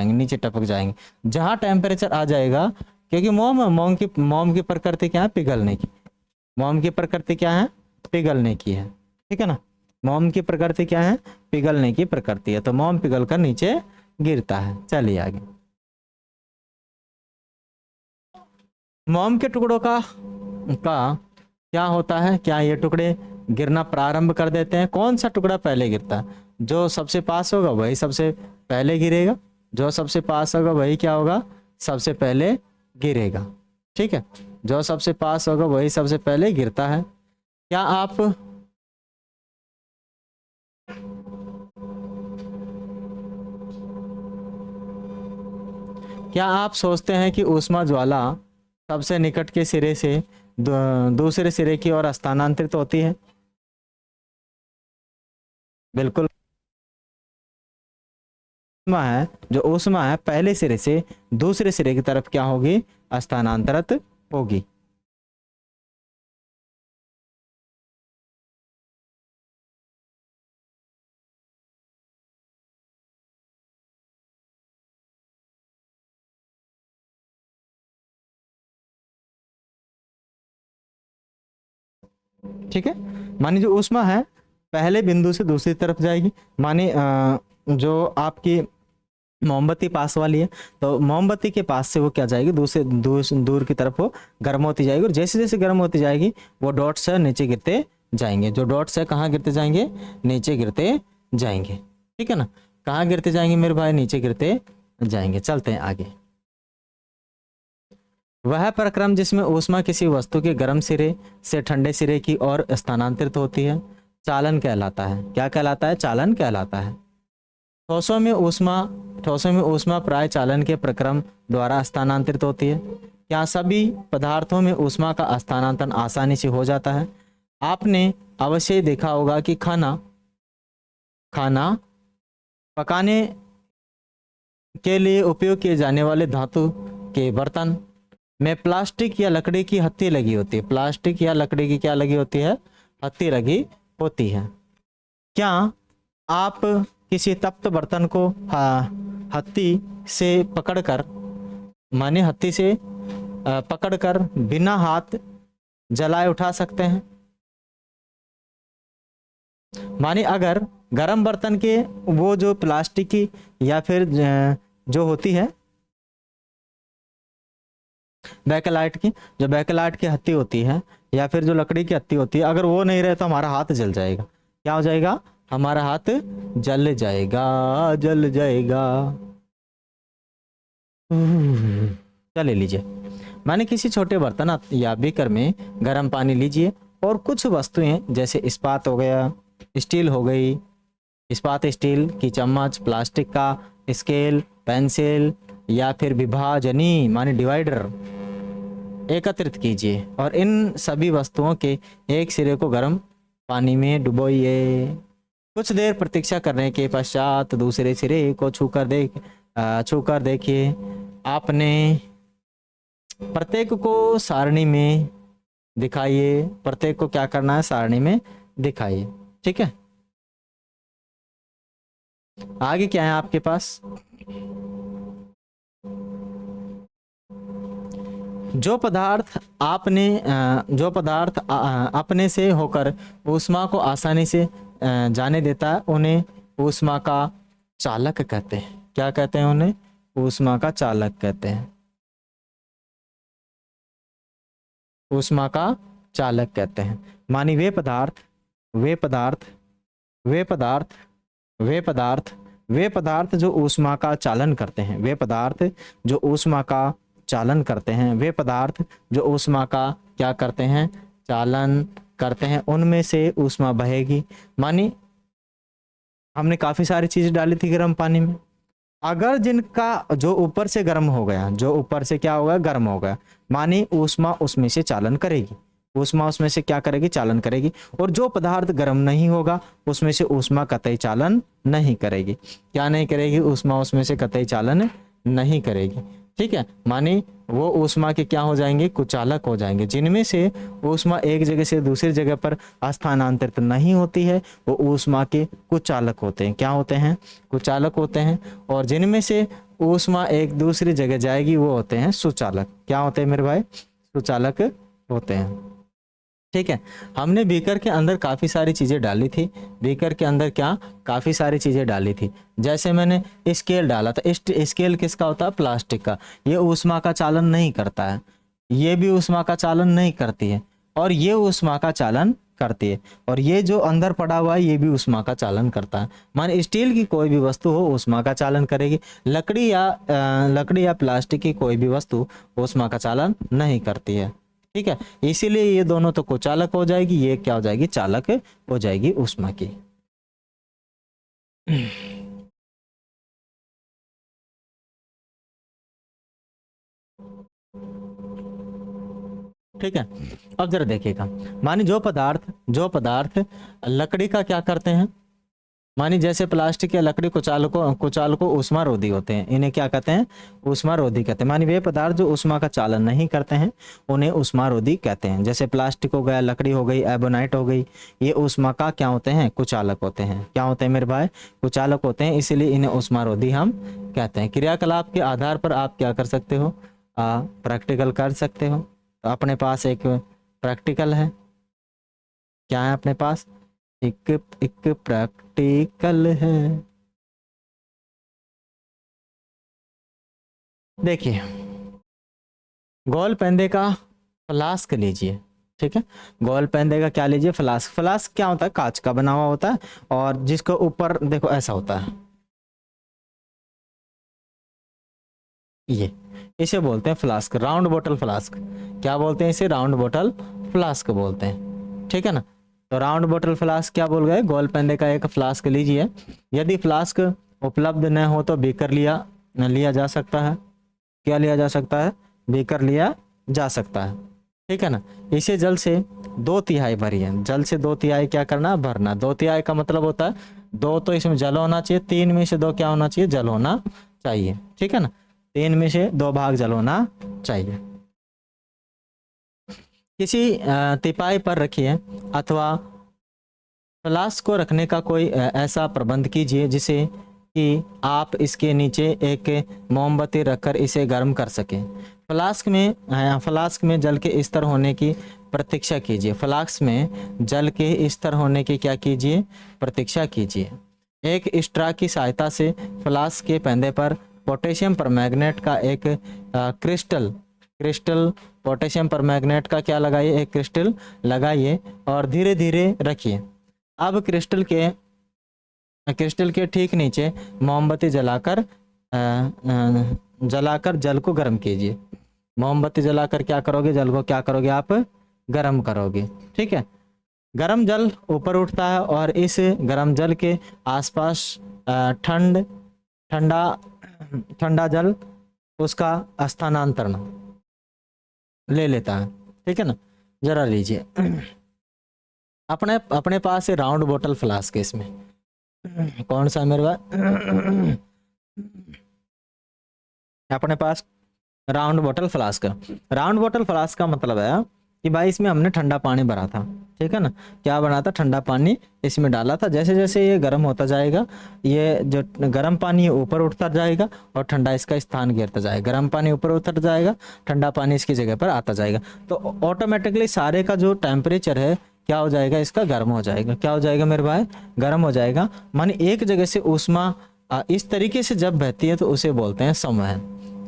नीचे टपक जाएंगे। जहां टेम्परेचर आ जाएगा, क्योंकि मोम की प्रकृति क्या है? पिघलने की। मोम की प्रकृति क्या है? पिघलने की है। ठीक है ना, मोम की प्रकृति क्या है? पिघलने की प्रकृति है। तो मोम पिघल कर नीचे गिरता है। चलिए आगे। मोम के टुकड़ों का क्या होता है? क्या ये टुकड़े गिरना प्रारंभ कर देते हैं? कौन सा टुकड़ा पहले गिरता है? जो सबसे पास होगा वही सबसे पहले गिरेगा। जो सबसे पास होगा वही क्या होगा? सबसे पहले गिरेगा। ठीक है, जो सबसे पास होगा वही सबसे पहले गिरता है। क्या आप सोचते हैं कि ऊष्मा ज्वाला सबसे निकट के सिरे से दूसरे सिरे की ओर स्थानांतरित होती है? बिल्कुल। ऊष्मा है, जो ऊष्मा है पहले सिरे से दूसरे सिरे की तरफ क्या होगी? स्थानांतरित होगी। ठीक है, मानिए जो ऊष्मा है पहले बिंदु से दूसरी तरफ जाएगी। मानिए जो आपकी मोमबत्ती पास वाली है, तो मोमबत्ती के पास से वो क्या जाएगी? दूर की तरफ वो गर्म होती जाएगी, और जैसे जैसे गर्म होती जाएगी वो डॉट्स है नीचे गिरते जाएंगे। जो डॉट्स है कहाँ गिरते जाएंगे? नीचे गिरते जाएंगे। ठीक है ना, कहाँ गिरते जाएंगे मेरे भाई? नीचे गिरते जाएंगे। चलते हैं आगे। वह प्रक्रम जिसमें ऊष्मा किसी वस्तु के गर्म सिरे से ठंडे सिरे की ओर स्थानांतरित होती है चालन कहलाता है। क्या कहलाता है? चालन कहलाता है। ठोसों में ऊष्मा प्राय चालन के प्रक्रम द्वारा स्थानांतरित होती है। क्या सभी पदार्थों में ऊष्मा का स्थानांतरण आसानी से हो जाता है? आपने अवश्य ही देखा होगा कि खाना पकाने के लिए उपयोग किए जाने वाले धातु के बर्तन में प्लास्टिक या लकड़ी की हत्ती लगी होती है। प्लास्टिक या लकड़ी की क्या लगी होती है? हत्ती लगी होती है। क्या आप किसी तप्त बर्तन को हत्ती से पकड़कर बिना हाथ जलाए उठा सकते हैं? माने अगर गरम बर्तन के वो जो प्लास्टिक की या फिर जो होती है बैकलाइट की हत्ती होती है, या फिर जो लकड़ी की हत्ती होती है, अगर वो नहीं रहे तो हमारा हाथ जल जाएगा। क्या हो जाएगा? हमारा हाथ जल जाएगा। चले लीजिए, माने किसी छोटे बर्तन या बीकर में गर्म पानी लीजिए और कुछ वस्तुएं जैसे इस्पात हो गया, स्टील हो गई, इस्पात स्टील की चम्मच, प्लास्टिक का स्केल, पेंसिल या फिर विभाजनी माने डिवाइडर एकत्रित कीजिए और इन सभी वस्तुओं के एक सिरे को गर्म पानी में डुबोइए। कुछ देर प्रतीक्षा करने के पश्चात दूसरे सिरे को छूकर देखिए। आपने प्रत्येक को सारणी में दिखाइए। प्रत्येक को क्या करना है? सारणी में दिखाइए। ठीक है, आगे क्या है आपके पास? जो पदार्थ अपने से होकर ऊष्मा को आसानी से जाने देता है उन्हें ऊष्मा का चालक कहते हैं। क्या कहते हैं? उन्हें ऊष्मा का चालक कहते हैं। ऊष्मा का चालक कहते हैं। मानी वे पदार्थ जो ऊष्मा का चालन करते हैं। वे पदार्थ जो ऊष्मा का चालन करते हैं। वे पदार्थ जो ऊष्मा का क्या करते हैं? चालन करते हैं। उनमें से ऊष्मा बहेगी। मानी हमने काफी सारी चीजें डाली थी गर्म पानी में, अगर जिनका जो ऊपर से गर्म हो गया, जो ऊपर से क्या हो गया? गर्म हो गया, मानी ऊष्मा उसमें से चालन करेगी। ऊष्मा उसमें से क्या करेगी? चालन करेगी। और जो पदार्थ गर्म नहीं होगा उसमें से ऊष्मा कतई चालन नहीं करेगी। क्या नहीं करेगी? ऊष्मा उसमें से कतई चालन नहीं करेगी। ठीक है, मानी वो ऊष्मा के क्या हो जाएंगे? कुचालक हो जाएंगे। जिनमें से ऊष्मा एक जगह से दूसरी जगह पर स्थानांतरित नहीं होती है वो ऊष्मा के कुचालक होते हैं। क्या होते हैं? कुचालक होते हैं। और जिनमें से ऊष्मा एक दूसरी जगह जाएगी वो होते हैं सुचालक। क्या होते हैं मेरे भाई? सुचालक होते हैं। ठीक है, हमने बीकर के अंदर काफ़ी सारी चीज़ें डाली थी। बीकर के अंदर क्या काफ़ी सारी चीज़ें डाली थी, जैसे मैंने स्केल डाला था। स्केल किसका होता है? प्लास्टिक का। ये ऊष्मा का चालन नहीं करता है, ये भी ऊष्मा का चालन नहीं करती है, और ये ऊष्मा का चालन करती है, और ये जो अंदर पड़ा हुआ है ये भी ऊष्मा का चालन करता है। मान स्टील की कोई भी वस्तु हो ऊष्मा का चालन करेगी। लकड़ी या प्लास्टिक की कोई भी वस्तु ऊष्मा का चालन नहीं करती है। ठीक है, इसीलिए ये दोनों तो कुचालक हो जाएगी, ये क्या हो जाएगी, चालक हो जाएगी ऊष्मा की। ठीक है, अब जरा देखिएगा, मानी जो पदार्थ लकड़ी का क्या करते हैं, मानी जैसे प्लास्टिक या लकड़ी कुचालकों ऊष्मारोधी होते हैं, इन्हें क्या कहते हैं, ऊष्मारोधी कहते हैं। मानी वे पदार्थ जो ऊष्मा का चालन नहीं करते हैं उन्हें ऊष्मारोधी कहते हैं। जैसे प्लास्टिक हो गया, लकड़ी हो गई, एबोनाइट हो गई, ये ऊष्मा का क्या होते हैं, कुचालक होते हैं। क्या होते हैं मेरे भाई, कुचालक होते हैं, इसीलिए इन्हें ऊष्मारोधी हम कहते हैं। क्रियाकलाप के आधार पर आप क्या कर सकते हो, प्रैक्टिकल कर सकते हो। तो अपने पास एक प्रैक्टिकल है, क्या है अपने पास, एक एक प्रैक्टिकल है। देखिए, गोल पेंदे का फ्लास्क लीजिए, ठीक है, गोल पेंदे का क्या लीजिए, फ्लास्क। फ्लास्क क्या होता है, कांच का बना हुआ होता है, और जिसके ऊपर देखो ऐसा होता है, ये इसे बोलते हैं फ्लास्क, राउंड बोतल फ्लास्क। क्या बोलते हैं इसे, राउंड बोतल फ्लास्क बोलते हैं, ठीक है ना। तो राउंड बोतल फ्लास्क क्या बोल गए, गोल पेंदे का एक फ्लास्क लीजिए। यदि फ्लास्क उपलब्ध न हो तो बीकर लिया जा सकता है। क्या लिया जा सकता है, बीकर लिया जा सकता है, ठीक है ना। इसे जल से 2/3 भरिए, जल से 2/3 क्या करना, भरना। 2/3 का मतलब होता है 2 तो इसमें जल होना चाहिए, 3 में से 2 क्या होना चाहिए, जल होना चाहिए, ठीक है ना। 3 में से 2 भाग जल होना चाहिए। किसी तिपाई पर रखिए अथवा फ्लास्क को रखने का कोई ऐसा प्रबंध कीजिए जिसे कि आप इसके नीचे एक मोमबत्ती रखकर इसे गर्म कर सकें। फ्लास्क में जल के स्तर होने की प्रतीक्षा कीजिए। फ्लास्क में जल के स्तर होने की क्या कीजिए, प्रतीक्षा कीजिए। एक स्ट्रा की सहायता से फ्लास्क के पेंदे पर पोटेशियम परमैंगनेट का एक क्रिस्टल क्रिस्टल पोटेशियम परमैंगनेट का क्या लगाइए, एक क्रिस्टल लगाइए और धीरे धीरे रखिए। अब क्रिस्टल के ठीक नीचे मोमबत्ती जलाकर जल को गर्म कीजिए। मोमबत्ती जलाकर क्या करोगे, जल को क्या करोगे, आप गर्म करोगे, ठीक है। गर्म जल ऊपर उठता है और इस गर्म जल के आसपास ठंडा ठंडा जल उसका स्थानांतरण ले लेता है, ठीक है ना। जरा लीजिए, अपने अपने पास राउंड बोतल फ्लास्क है, इसमें कौन सा है मेरे पास, अपने पास राउंड बोतल फ्लास्क। राउंड बोतल फ्लास्क का मतलब है कि भाई इसमें हमने ठंडा पानी भरा था, ठीक है ना। क्या बना था, ठंडा पानी इसमें डाला था। जैसे जैसे ये गर्म होता जाएगा, ये जो गर्म पानी है ऊपर उठता जाएगा और ठंडा इसका स्थान घेरता जाएगा। गर्म पानी ऊपर उतर जाएगा, ठंडा पानी इसकी जगह पर आता जाएगा। तो ऑटोमेटिकली सारे का जो टेम्परेचर है क्या हो जाएगा, इसका गर्म हो जाएगा। क्या हो जाएगा मेरे भाई, गर्म हो जाएगा। माने एक जगह से ऊष्मा इस तरीके से जब बहती है तो उसे बोलते हैं संवहन।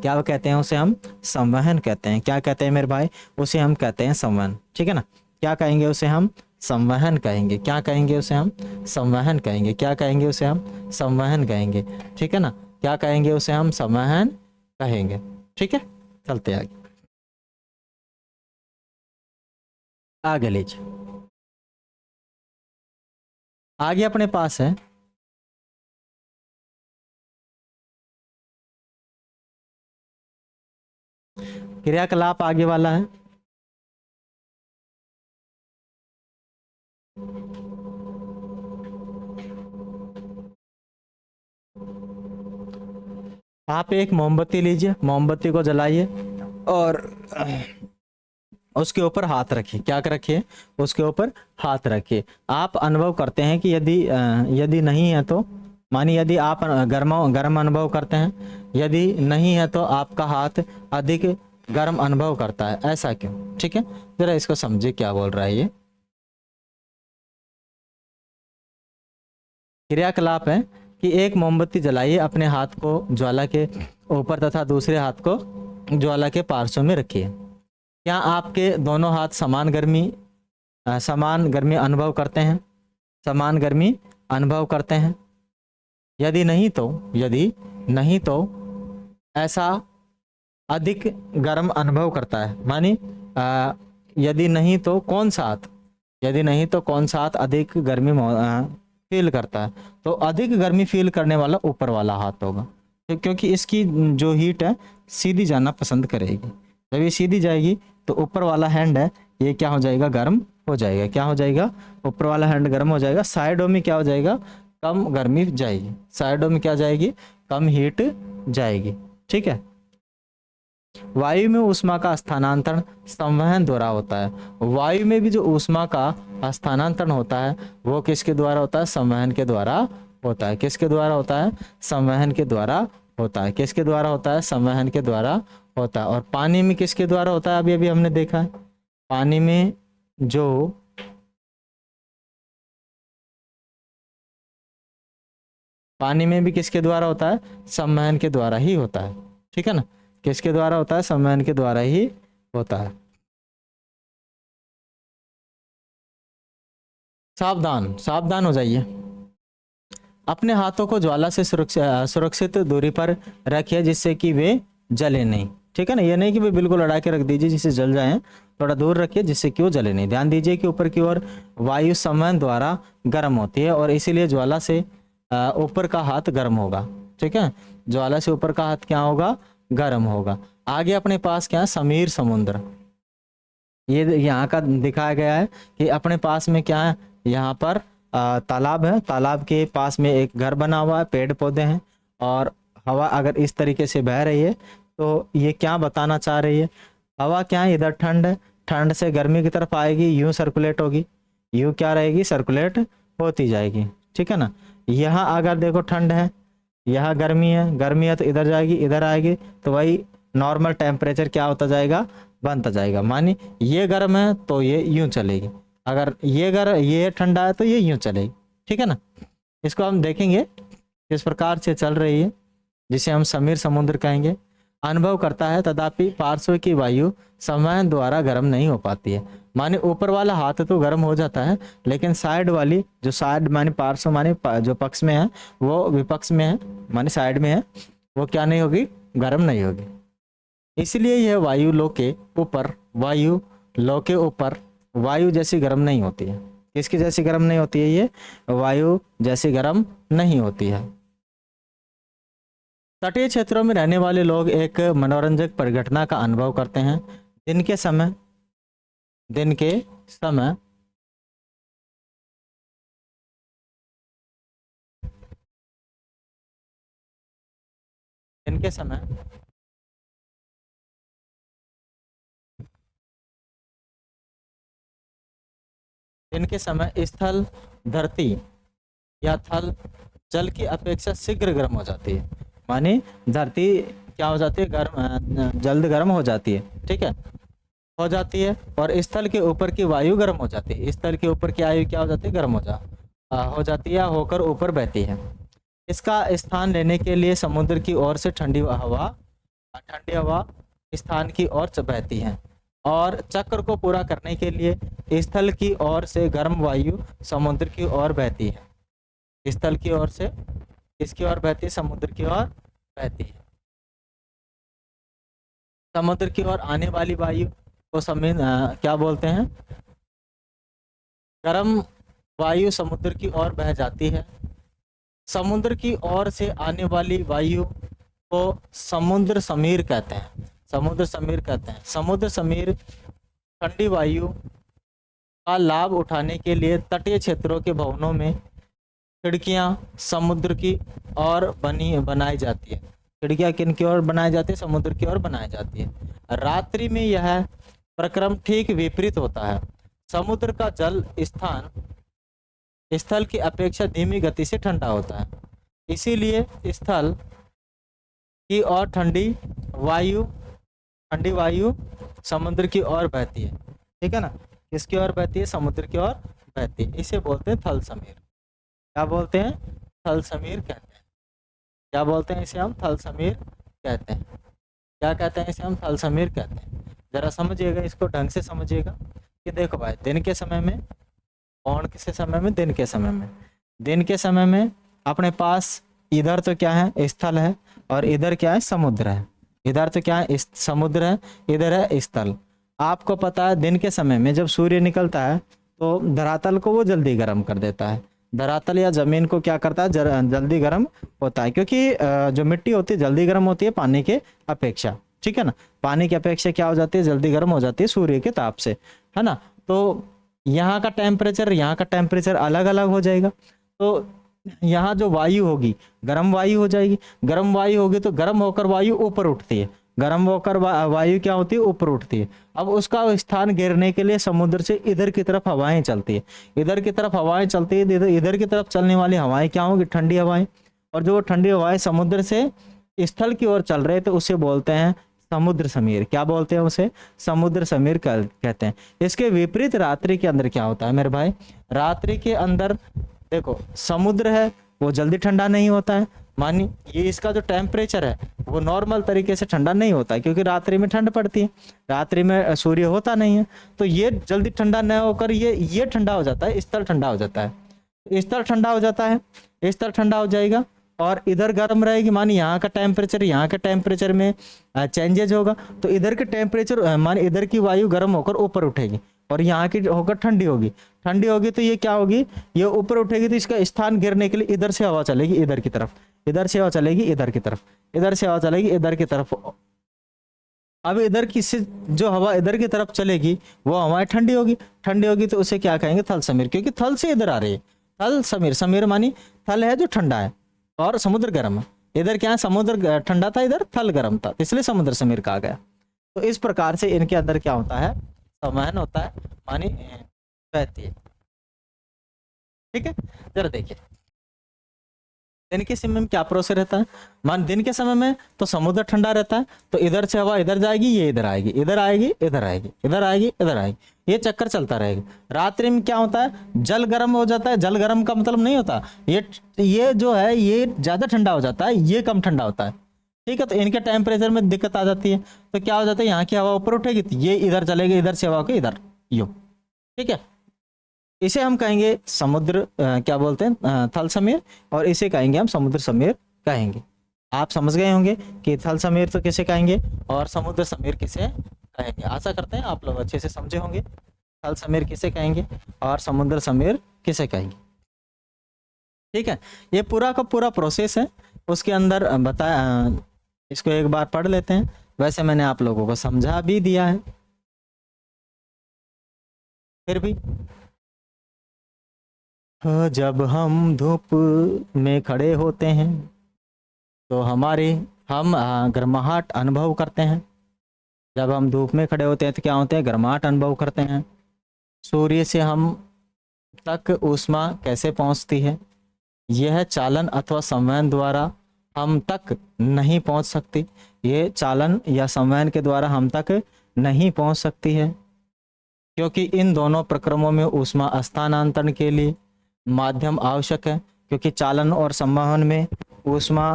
क्या कहते हैं, उसे हम संवहन कहते हैं। क्या कहते हैं मेरे भाई, उसे हम कहते हैं संवहन, ठीक है ना। क्या कहेंगे उसे हम, संवहन कहेंगे। क्या कहेंगे उसे हम, संवहन कहेंगे। क्या कहेंगे उसे हम, संवहन कहेंगे, ठीक है ना। क्या कहेंगे उसे हम, संवहन कहेंगे, ठीक है। चलते आगे, आगे लीजिए। आगे अपने पास है क्रियाकलाप, आगे वाला है आप एक मोमबत्ती लीजिए, मोमबत्ती को जलाइए और उसके ऊपर हाथ रखिए। क्या रखिए, उसके ऊपर हाथ रखिए। आप अनुभव करते हैं कि यदि नहीं है तो, मानिए यदि आप गर्म अनुभव करते हैं, यदि नहीं है तो आपका हाथ अधिक गर्म अनुभव करता है, ऐसा क्यों, ठीक है। जरा इसको समझिए क्या बोल रहा है ये। क्रियाकलाप है कि एक मोमबत्ती जलाइए, अपने हाथ को ज्वाला के ऊपर तथा दूसरे हाथ को ज्वाला के पार्श्व में रखिए। क्या आपके दोनों हाथ समान गर्मी अनुभव करते हैं, समान गर्मी अनुभव करते हैं। यदि नहीं तो ऐसा अधिक गर्म अनुभव करता है। मानी यदि नहीं तो कौन सा हाथ, यदि नहीं तो कौन सा हाथ अधिक गर्मी फील करता है? तो अधिक गर्मी फील करने वाला ऊपर वाला हाथ होगा, क्योंकि इसकी जो हीट है सीधी जाना पसंद करेगी। जब ये सीधी जाएगी तो ऊपर वाला हैंड है ये क्या हो जाएगा, गर्म हो जाएगा। क्या हो जाएगा, ऊपर वाला हैंड गर्म हो जाएगा। साइडों में क्या हो जाएगा, कम गर्मी जाएगी। साइडों में क्या जाएगी, कम हीट जाएगी। ठीक है। वायु में ऊष्मा का स्थानांतरण संवहन द्वारा होता है। वायु में भी जो ऊष्मा का स्थानांतरण होता है वो किसके द्वारा होता है, संवहन के द्वारा होता है। किसके द्वारा होता है, संवहन के द्वारा होता है। किसके द्वारा होता है, संवहन के द्वारा होता है। और पानी में किसके द्वारा होता है, अभी अभी हमने देखा है। पानी में जो पानी में भी किसके द्वारा होता है, संवहन के द्वारा ही होता है। ठीक है ना, किसके द्वारा होता है, संवहन के द्वारा ही होता है। सावधान, सावधान हो जाइए। अपने हाथों को ज्वाला से सुरक्षित दूरी पर रखिए जिससे कि वे जले नहीं। ठीक है ना, ये नहीं कि वे बिल्कुल अड़ा के रख दीजिए जिससे जल जाएं, थोड़ा दूर रखिए जिससे कि वो जले नहीं। ध्यान दीजिए कि ऊपर की ओर वायु संवहन द्वारा गर्म होती है और इसीलिए ज्वाला से ऊपर का हाथ गर्म होगा। ठीक है, ज्वाला से ऊपर का हाथ क्या होगा, गर्म होगा। आगे अपने पास क्या है, समीर समुद्र। ये यहाँ का दिखाया गया है कि अपने पास में क्या है, यहाँ पर तालाब है। तालाब के पास में एक घर बना हुआ है, पेड़ पौधे हैं और हवा अगर इस तरीके से बह रही है तो ये क्या बताना चाह रही है, हवा क्या है, इधर ठंड है, ठंड से गर्मी की तरफ आएगी, यूं सर्कुलेट होगी, यूं क्या रहेगी, सर्कुलेट होती जाएगी। ठीक है ना, यहाँ अगर देखो ठंड है, यहाँ गर्मी है तो इधर जाएगी, इधर आएगी, तो वही नॉर्मल टेम्परेचर क्या होता जाएगा, बनता जाएगा। मानी ये गर्म है तो ये यूं चलेगी, अगर ये ठंडा है तो ये यूं चलेगी। ठीक है ना, इसको हम देखेंगे किस प्रकार से चल रही है, जिसे हम समीर समुद्र कहेंगे। अनुभव करता है तथापि पार्श्व की वायु संवहन द्वारा गर्म नहीं हो पाती है। माने ऊपर वाला हाथ तो गर्म हो जाता है, लेकिन साइड वाली जो साइड माने पार्श्व माने जो पक्ष में है वो विपक्ष में है, माने साइड में है, वो क्या नहीं होगी, गर्म नहीं होगी। इसलिए यह वायु लो के ऊपर वायु जैसी गर्म नहीं होती है। किसकी जैसी गर्म नहीं होती है, ये वायु जैसी गर्म नहीं होती है। तटीय क्षेत्रों में रहने वाले लोग एक मनोरंजक परिघटना का अनुभव करते हैं। दिन के समय दिन के समय स्थल धरती या थल जल की अपेक्षा शीघ्र गर्म हो जाती है। माने धरती क्या हो जाती है, जल्द गर्म हो जाती है। ठीक है, हो जाती है, और स्थल के ऊपर की वायु गर्म हो जाती है। स्थल के ऊपर की वायु क्या हो जाती है, गर्म हो जाती है, होकर ऊपर बहती है। इसका स्थान लेने के लिए समुद्र की ओर से ठंडी हवा स्थान की ओर बहती है, और चक्र को पूरा करने के लिए स्थल की ओर से गर्म वायु समुद्र की ओर बहती है। स्थल की ओर से किसकी ओर बहती है, समुद्र की ओर बहती है। समुद्र की ओर आने वाली वायु को क्या बोलते हैं, गर्म वायु समुद्र की ओर बह जाती है। समुद्र की ओर से आने वाली वायु को समुद्र समीर कहते हैं। समुद्र समीर ठंडी वायु का लाभ उठाने के लिए तटीय क्षेत्रों के भवनों में खिड़कियां समुद्र की ओर बनाई जाती है। खिड़कियां किन की ओर बनाई जाती है, समुद्र की ओर बनाई जाती है। रात्रि में यह प्रक्रम ठीक विपरीत होता है। समुद्र का जल स्थल की अपेक्षा धीमी गति से ठंडा होता है, इसीलिए स्थल की ओर ठंडी वायु समुद्र की ओर बहती है। ठीक है ना, किसकी ओर बहती है, समुद्र की ओर बहती है। इसे बोलते हैं थल समीर। क्या बोलते हैं, थल समीर कहते हैं। क्या बोलते हैं, इसे हम थल समीर कहते हैं। क्या कहते हैं, इसे हम थल समीर कहते हैं। जरा समझिएगा, इसको ढंग से समझिएगा कि देखो भाई, दिन के समय में कौन किस समय में, दिन के समय में अपने पास इधर तो क्या है, स्थल है, और इधर क्या है, समुद्र है। इधर तो क्या है, समुद्र है, इधर है स्थल। आपको पता है दिन के समय में जब सूर्य निकलता है तो धरातल को वो जल्दी गर्म कर देता है। धरातल या जमीन को क्या करता है, जल्दी गर्म होता है, क्योंकि जो मिट्टी होती है जल्दी गर्म होती है पानी के अपेक्षा, ठीक है ना। पानी की अपेक्षा क्या हो जाती है, जल्दी गर्म हो जाती है सूर्य के ताप से, है ना। तो यहाँ का टेम्परेचर यहाँ का टेम्परेचर अलग अलग हो जाएगा। तो यहाँ जो वायु होगी गर्म वायु हो जाएगी, गर्म वायु होगी तो गर्म होकर वायु ऊपर उठती है, गर्म होकर वायु क्या होती है, ऊपर उठती है। अब उसका स्थान घेरने के लिए समुद्र से इधर की तरफ हवाएं चलती है, इधर की तरफ हवाएं चलती है, इधर की तरफ चलने वाली हवाएं क्या होंगी, ठंडी हवाएं। और जो ठंडी हवाएं समुद्र से स्थल की ओर चल रहे थे उसे बोलते हैं समुद्र समीर। क्या बोलते हैं उसे, समुद्र समीर कहते हैं। इसके विपरीत रात्रि के अंदर क्या होता है मेरे भाई, रात्रि के अंदर देखो समुद्र है वो जल्दी ठंडा नहीं होता है। मानिए ये इसका जो टेम्परेचर है वो नॉर्मल तरीके से ठंडा नहीं होता है, क्योंकि रात्रि में ठंड पड़ती है, रात्रि में सूर्य होता नहीं है, तो ये जल्दी ठंडा न होकर ये ठंडा हो जाता है, स्थल ठंडा हो जाता है, स्थल ठंडा हो जाता है, स्थल ठंडा हो जाएगा और इधर गर्म रहेगी। मानिए यहाँ का टेम्परेचर में चेंजेज होगा तो इधर के टेम्परेचर मानिए इधर की वायु गर्म होकर ऊपर उठेगी और यहाँ की होकर ठंडी होगी तो ये क्या होगी, ये ऊपर उठेगी तो इसका स्थान गिरने के लिए इधर से हवा चलेगी इधर की तरफ, इधर से हवा चलेगी इधर की तरफ, इधर से हवा चलेगी इधर की तरफ। अब इधर की से जो हवा इधर की तरफ चलेगी वो हवाएं ठंडी होगी तो उसे क्या कहेंगे, थल समीर, क्योंकि थल से इधर आ रही है। थल समीर, समीर मानी थल है जो ठंडा है और समुद्र गर्म है। इधर क्या है, समुद्र ठंडा था, इधर थल गर्म था, इसलिए समुद्र समीर कहा गया। तो इस प्रकार से इनके अंदर क्या होता है, संवहन होता है, पानी बहती है। ठीक है, जरा देखिए दिन के समय में क्या प्रोसेस रहता है। मान दिन के समय में तो समुद्र ठंडा रहता है, तो इधर से हवा इधर जाएगी, ये इधर आएगी, इधर आएगी, इधर आएगी, इधर आएगी, इधर आएगी, ये चक्कर चलता रहेगा। रात्रि में क्या होता है, जल गर्म हो जाता है। जल गर्म का मतलब नहीं होता ये जो है ये ज्यादा ठंडा हो जाता है, ये कम ठंडा होता है। ठीक है, तो इनके टेम्परेचर में दिक्कत आ जाती है। तो क्या हो जाता है, यहाँ की हवा ऊपर उठेगी तो ये इधर चलेगी, इधर से हवा के इधर यो। ठीक है, इसे हम कहेंगे समुद्र क्या बोलते हैं, थल समीर, और इसे कहेंगे हम समुद्र समीर कहेंगे। आप समझ गए होंगे कि थल समीर तो किसे कहेंगे और समुद्र समीर किसे कहेंगे। आशा करते हैं आप लोग अच्छे से समझे होंगे थल समीर किसे कहेंगे और समुद्र समीर किसे कहेंगे। ठीक है, ये पूरा का पूरा प्रोसेस है, उसके अंदर बताया, इसको एक बार पढ़ लेते हैं। वैसे मैंने आप लोगों को समझा भी दिया है, फिर भी जब हम धूप में खड़े होते हैं तो हम गर्माहट अनुभव करते हैं। जब हम धूप में खड़े होते हैं तो क्या होते हैं, गर्माहट अनुभव करते हैं। सूर्य से हम तक ऊष्मा कैसे पहुंचती है, यह चालन अथवा संवहन द्वारा हम तक नहीं पहुंच सकती। ये चालन या संवहन के द्वारा हम तक नहीं पहुंच सकती है, क्योंकि इन दोनों प्रक्रमों में ऊष्मा स्थानांतरण के लिए माध्यम आवश्यक है। क्योंकि चालन और संवहन में ऊष्मा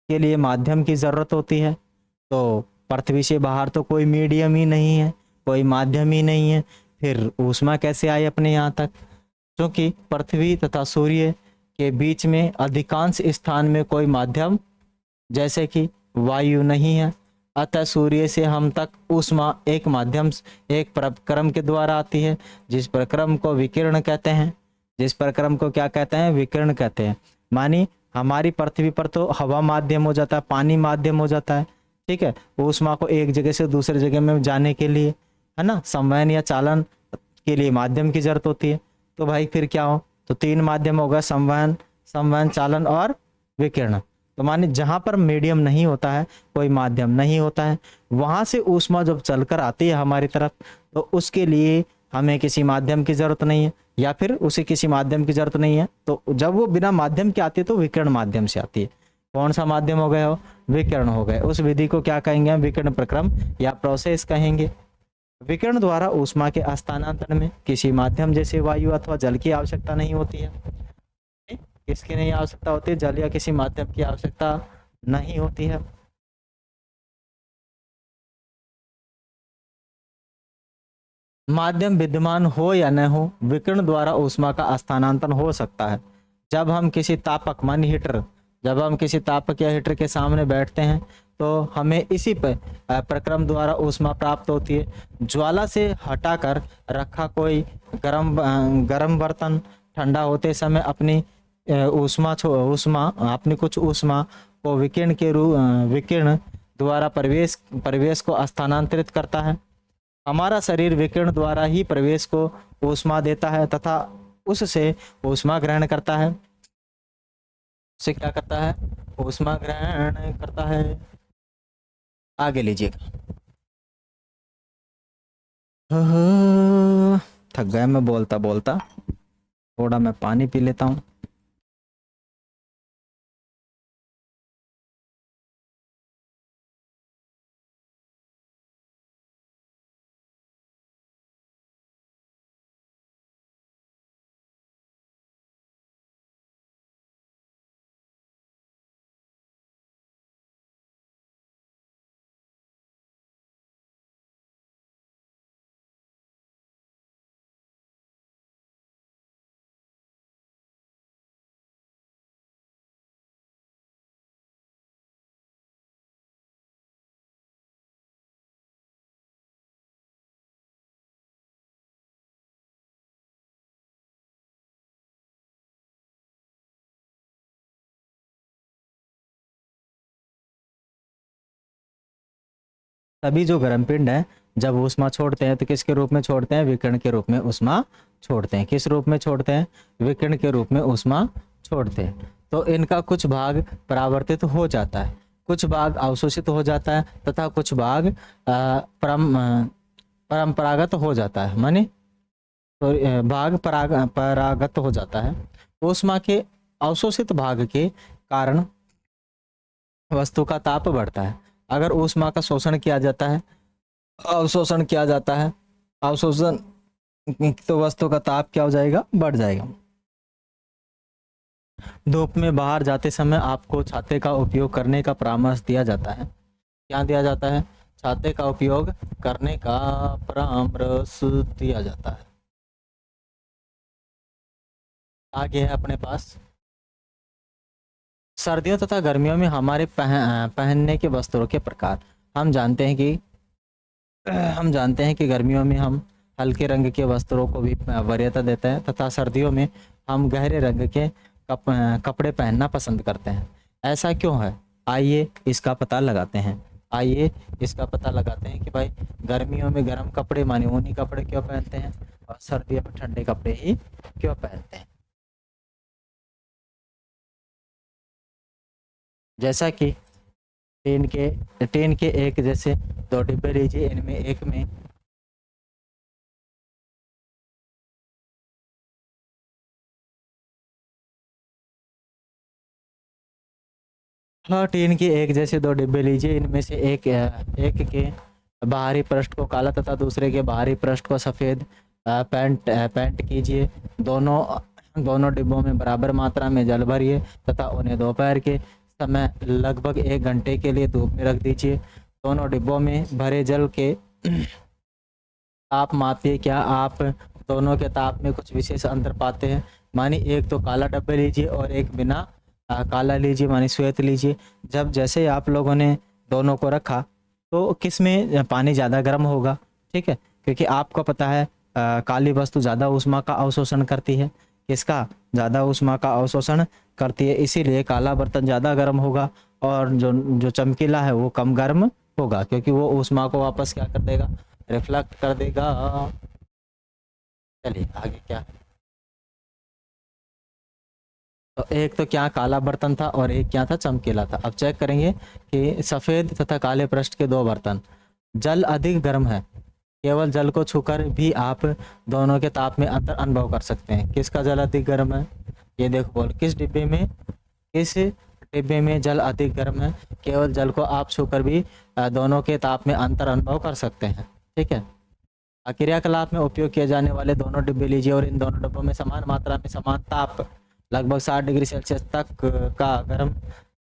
के लिए माध्यम की जरूरत होती है। तो पृथ्वी से बाहर तो कोई मीडियम ही नहीं है, कोई माध्यम ही नहीं है, फिर ऊष्मा कैसे आए अपने यहाँ तक। क्योंकि पृथ्वी तथा सूर्य के बीच में अधिकांश स्थान में कोई माध्यम जैसे कि वायु नहीं है, अतः सूर्य से हम तक ऊष्मा एक माध्यम, एक प्रक्रम के द्वारा आती है, जिस प्रक्रम को विकिरण कहते हैं। जिस प्रक्रम को क्या कहते हैं, विकिरण कहते हैं। मानी हमारी पृथ्वी पर तो हवा माध्यम हो जाता है, पानी माध्यम हो जाता है। ठीक है, ऊष्मा को एक जगह से दूसरी जगह में जाने के लिए, है ना, संवहन या चालन के लिए माध्यम की जरूरत होती है। तो भाई फिर क्या हो, तो तीन माध्यम होगा, संवहन, चालन और विकिरण। तो माने जहां पर मीडियम नहीं होता है, कोई माध्यम नहीं होता है, वहां से ऊष्मा जब चलकर आती है हमारी तरफ, तो उसके लिए हमें किसी माध्यम की जरूरत नहीं है, या फिर उसे किसी माध्यम की जरूरत नहीं है। तो जब वो बिना माध्यम के आती है तो विकिरण माध्यम से आती है। कौन सा माध्यम हो गया, हो विकिरण हो गए। उस विधि को क्या कहेंगे हम, विकिरण प्रक्रम या प्रोसेस कहेंगे। विकिरण द्वारा ऊष्मा के स्थानांतरण में किसी माध्यम जैसे वायु अथवा जल की आवश्यकता नहीं होती है। किसकी नहीं आवश्यकता होती है, जल या किसी माध्यम की आवश्यकता नहीं होती है। माध्यम विद्यमान हो या न हो, विकिरण द्वारा ऊष्मा का स्थानांतरण हो सकता है। जब हम किसी तापक मान हीटर, जब हम किसी तापक या हीटर के सामने बैठते हैं तो हमें इसी प्रक्रम द्वारा ऊष्मा प्राप्त होती है। ज्वाला से हटाकर रखा कोई गरम बर्तन ठंडा होते समय अपनी ऊष्मा अपनी कुछ ऊष्मा को विकिरण द्वारा परिवेश को स्थानांतरित करता है। हमारा शरीर विकिरण द्वारा ही परिवेश को ऊष्मा देता है तथा उससे ऊष्मा ग्रहण करता है। उससे क्या करता है? ऊष्मा ग्रहण करता है। आगे लीजिएगा। थक गया मैं बोलता बोलता, थोड़ा मैं पानी पी लेता हूँ। सभी जो गर्म पिंड है जब ऊष्मा छोड़ते हैं तो किसके रूप में छोड़ते हैं? विकिरण के रूप में ऊष्मा छोड़ते हैं। किस रूप में छोड़ते हैं? विकिरण के रूप में ऊष्मा छोड़ते हैं। तो इनका कुछ भाग परावर्तित हो जाता है, कुछ भाग अवशोषित हो जाता है तथा कुछ भाग परंपरागत हो जाता है, माने तो भाग परागत हो जाता है। ऊष्मा के अवशोषित भाग के कारण वस्तु का ताप बढ़ता है। अगर ऊष्मा का शोषण किया जाता है, अवशोषण किया जाता है, अवशोषण, तो वस्तु का ताप क्या हो जाएगा? बढ़ जाएगा। धूप में बाहर जाते समय आपको छाते का उपयोग करने का परामर्श दिया जाता है। क्या दिया जाता है? छाते का उपयोग करने का परामर्श दिया जाता है। आगे है अपने पास सर्दियों तथा गर्मियों में हमारे पहनने के वस्त्रों के प्रकार। हम जानते हैं कि गर्मियों में हम हल्के रंग के वस्त्रों को भी वरीयता देते हैं तथा सर्दियों में हम गहरे रंग के कपड़े पहनना पसंद करते हैं। ऐसा क्यों है? आइए इसका पता लगाते हैं। कि भाई गर्मियों में गर्म कपड़े माने ऊनी कपड़े क्यों पहनते हैं और सर्दियों में ठंडे कपड़े ही क्यों पहनते हैं। जैसा कि टीन के एक जैसे 2 डिब्बे लीजिए, इनमें एक में टीन के एक जैसे 2 डिब्बे लीजिए, इनमें से एक के बाहरी पृष्ठ को काला तथा दूसरे के बाहरी पृष्ठ को सफ़ेद पेंट कीजिए। दोनों डिब्बों में बराबर मात्रा में जल भरिए तथा उन्हें दोपहर के समय लगभग 1 घंटे के लिए धूप में रख दीजिए। दोनों डिब्बों में भरे जल के ताप मापिए। क्या आप दोनों के ताप में कुछ विशेष अंतर पाते हैं? मानी एक तो काला डब्बे लीजिए और एक बिना काला लीजिए, मानी श्वेत लीजिए। जब जैसे आप लोगों ने दोनों को रखा तो किस में पानी ज़्यादा गर्म होगा? ठीक है, क्योंकि आपको पता है काली वस्तु ज़्यादा ऊष्मा का अवशोषण करती है। किसका? ज़्यादा ऊष्मा का अवशोषण करती है, इसीलिए काला बर्तन ज़्यादा गर्म होगा और जो चमकीला है वो कम गर्म होगा, क्योंकि वो ऊष्मा को वापस क्या कर देगा? रिफ्लेक्ट कर देगा। चलिए आगे क्या है? तो एक तो क्या काला बर्तन था और एक क्या था? चमकीला था। अब चेक करेंगे कि सफ़ेद तथा काले पृष्ठ के 2 बर्तन, जल अधिक गर्म है। केवल जल को छूकर भी आप दोनों के ताप में अंतर अनुभव कर सकते हैं। किसका जल अधिक गर्म है? ये देखो बोल, किस डिब्बे में जल अधिक गर्म है? केवल जल को आप छूकर भी दोनों के ताप में अंतर अनुभव कर सकते हैं। ठीक है, क्रियाकलाप में उपयोग किए जाने वाले दोनों डिब्बे लीजिए और इन दोनों डिब्बों में समान मात्रा में समान ताप लगभग 60 डिग्री सेल्सियस तक का गर्म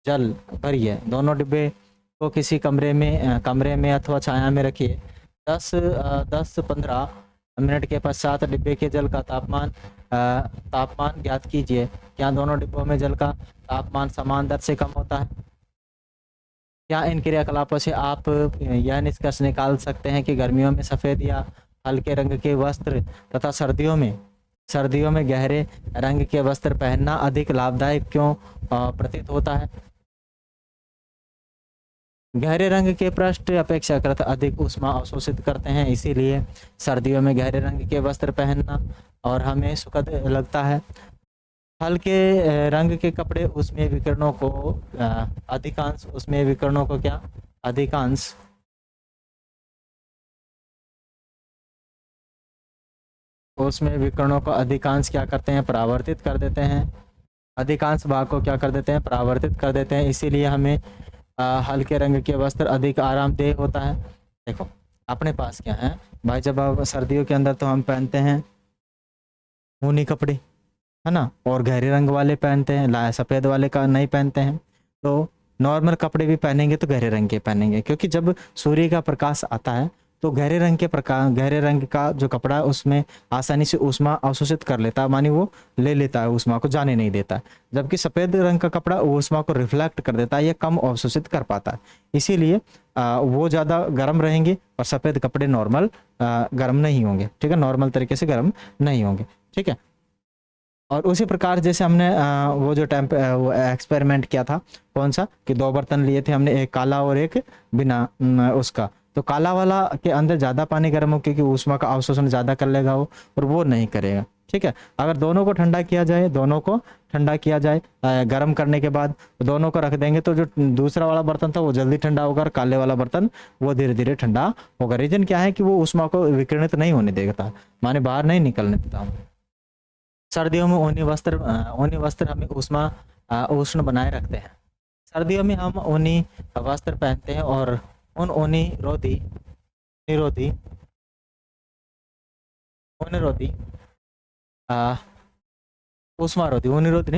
जल भरिए। दोनों डिब्बे को किसी कमरे में अथवा छाया में रखिए। 10-15 मिनट के पश्चात डिब्बे के जल का तापमान ज्ञात कीजिए। क्या दोनों डिब्बों में जल का तापमान समान दर से कम होता है? क्या इन क्रियाकलापों से आप यह निष्कर्ष निकाल सकते हैं कि गर्मियों में सफ़ेद या हल्के रंग के वस्त्र तथा सर्दियों में गहरे रंग के वस्त्र पहनना अधिक लाभदायक क्यों प्रतीत होता है? गहरे रंग के पृष्ठ अपेक्षाकृत अधिक ऊष्मा अवशोषित करते हैं, इसीलिए सर्दियों में गहरे रंग के वस्त्र पहनना और हमें सुखद लगता है। हल्के रंग के कपड़े उसमें विकिरणों को अधिकांश उसमें विकिरणों को क्या अधिकांश उसमें विकिरणों को अधिकांश क्या करते हैं, परावर्तित कर देते हैं। अधिकांश भाग को क्या कर देते हैं, परावर्तित कर देते हैं, इसीलिए हमें हल्के रंग के वस्त्र अधिक आरामदेह होता है। देखो अपने पास क्या है भाई, जब अब सर्दियों के अंदर तो हम पहनते हैं ऊनी कपड़े, है ना, और गहरे रंग वाले पहनते हैं, सफ़ेद वाले का नहीं पहनते हैं। तो नॉर्मल कपड़े भी पहनेंगे तो गहरे रंग के पहनेंगे, क्योंकि जब सूर्य का प्रकाश आता है तो गहरे रंग का जो कपड़ा है उसमें आसानी से ऊष्मा अवशोषित कर लेता है, मानी वो ले लेता है, ऊष्मा को जाने नहीं देता है। जबकि सफ़ेद रंग का कपड़ा ऊष्मा को रिफ्लेक्ट कर देता है, ये कम अवशोषित कर पाता है, इसीलिए वो ज़्यादा गर्म रहेंगे और सफ़ेद कपड़े नॉर्मल गर्म नहीं होंगे। ठीक है, नॉर्मल तरीके से गर्म नहीं होंगे। ठीक है, और उसी प्रकार जैसे हमने वो जो वो एक्सपेरिमेंट किया था, कौन सा, कि 2 बर्तन लिए थे हमने, एक काला और एक बिना उसका। तो काला वाला के अंदर ज़्यादा पानी गर्म हो, क्योंकि ऊष्मा का अवशोषण ज़्यादा कर लेगा वो, और वो नहीं करेगा। ठीक है, अगर दोनों को ठंडा किया जाए, गर्म करने के बाद दोनों को रख देंगे तो जो दूसरा वाला बर्तन था वो जल्दी ठंडा होगा और काले वाला बर्तन वो धीरे धीरे ठंडा होगा। रीजन क्या है कि वो ऊष्मा को विकिरणित नहीं होने देता, माने बाहर नहीं निकलने देता। सर्दियों में ऊनी वस्त्र हमें उष्ण बनाए रखते हैं। सर्दियों में हम ऊनी वस्त्र पहनते हैं और उन निरोधी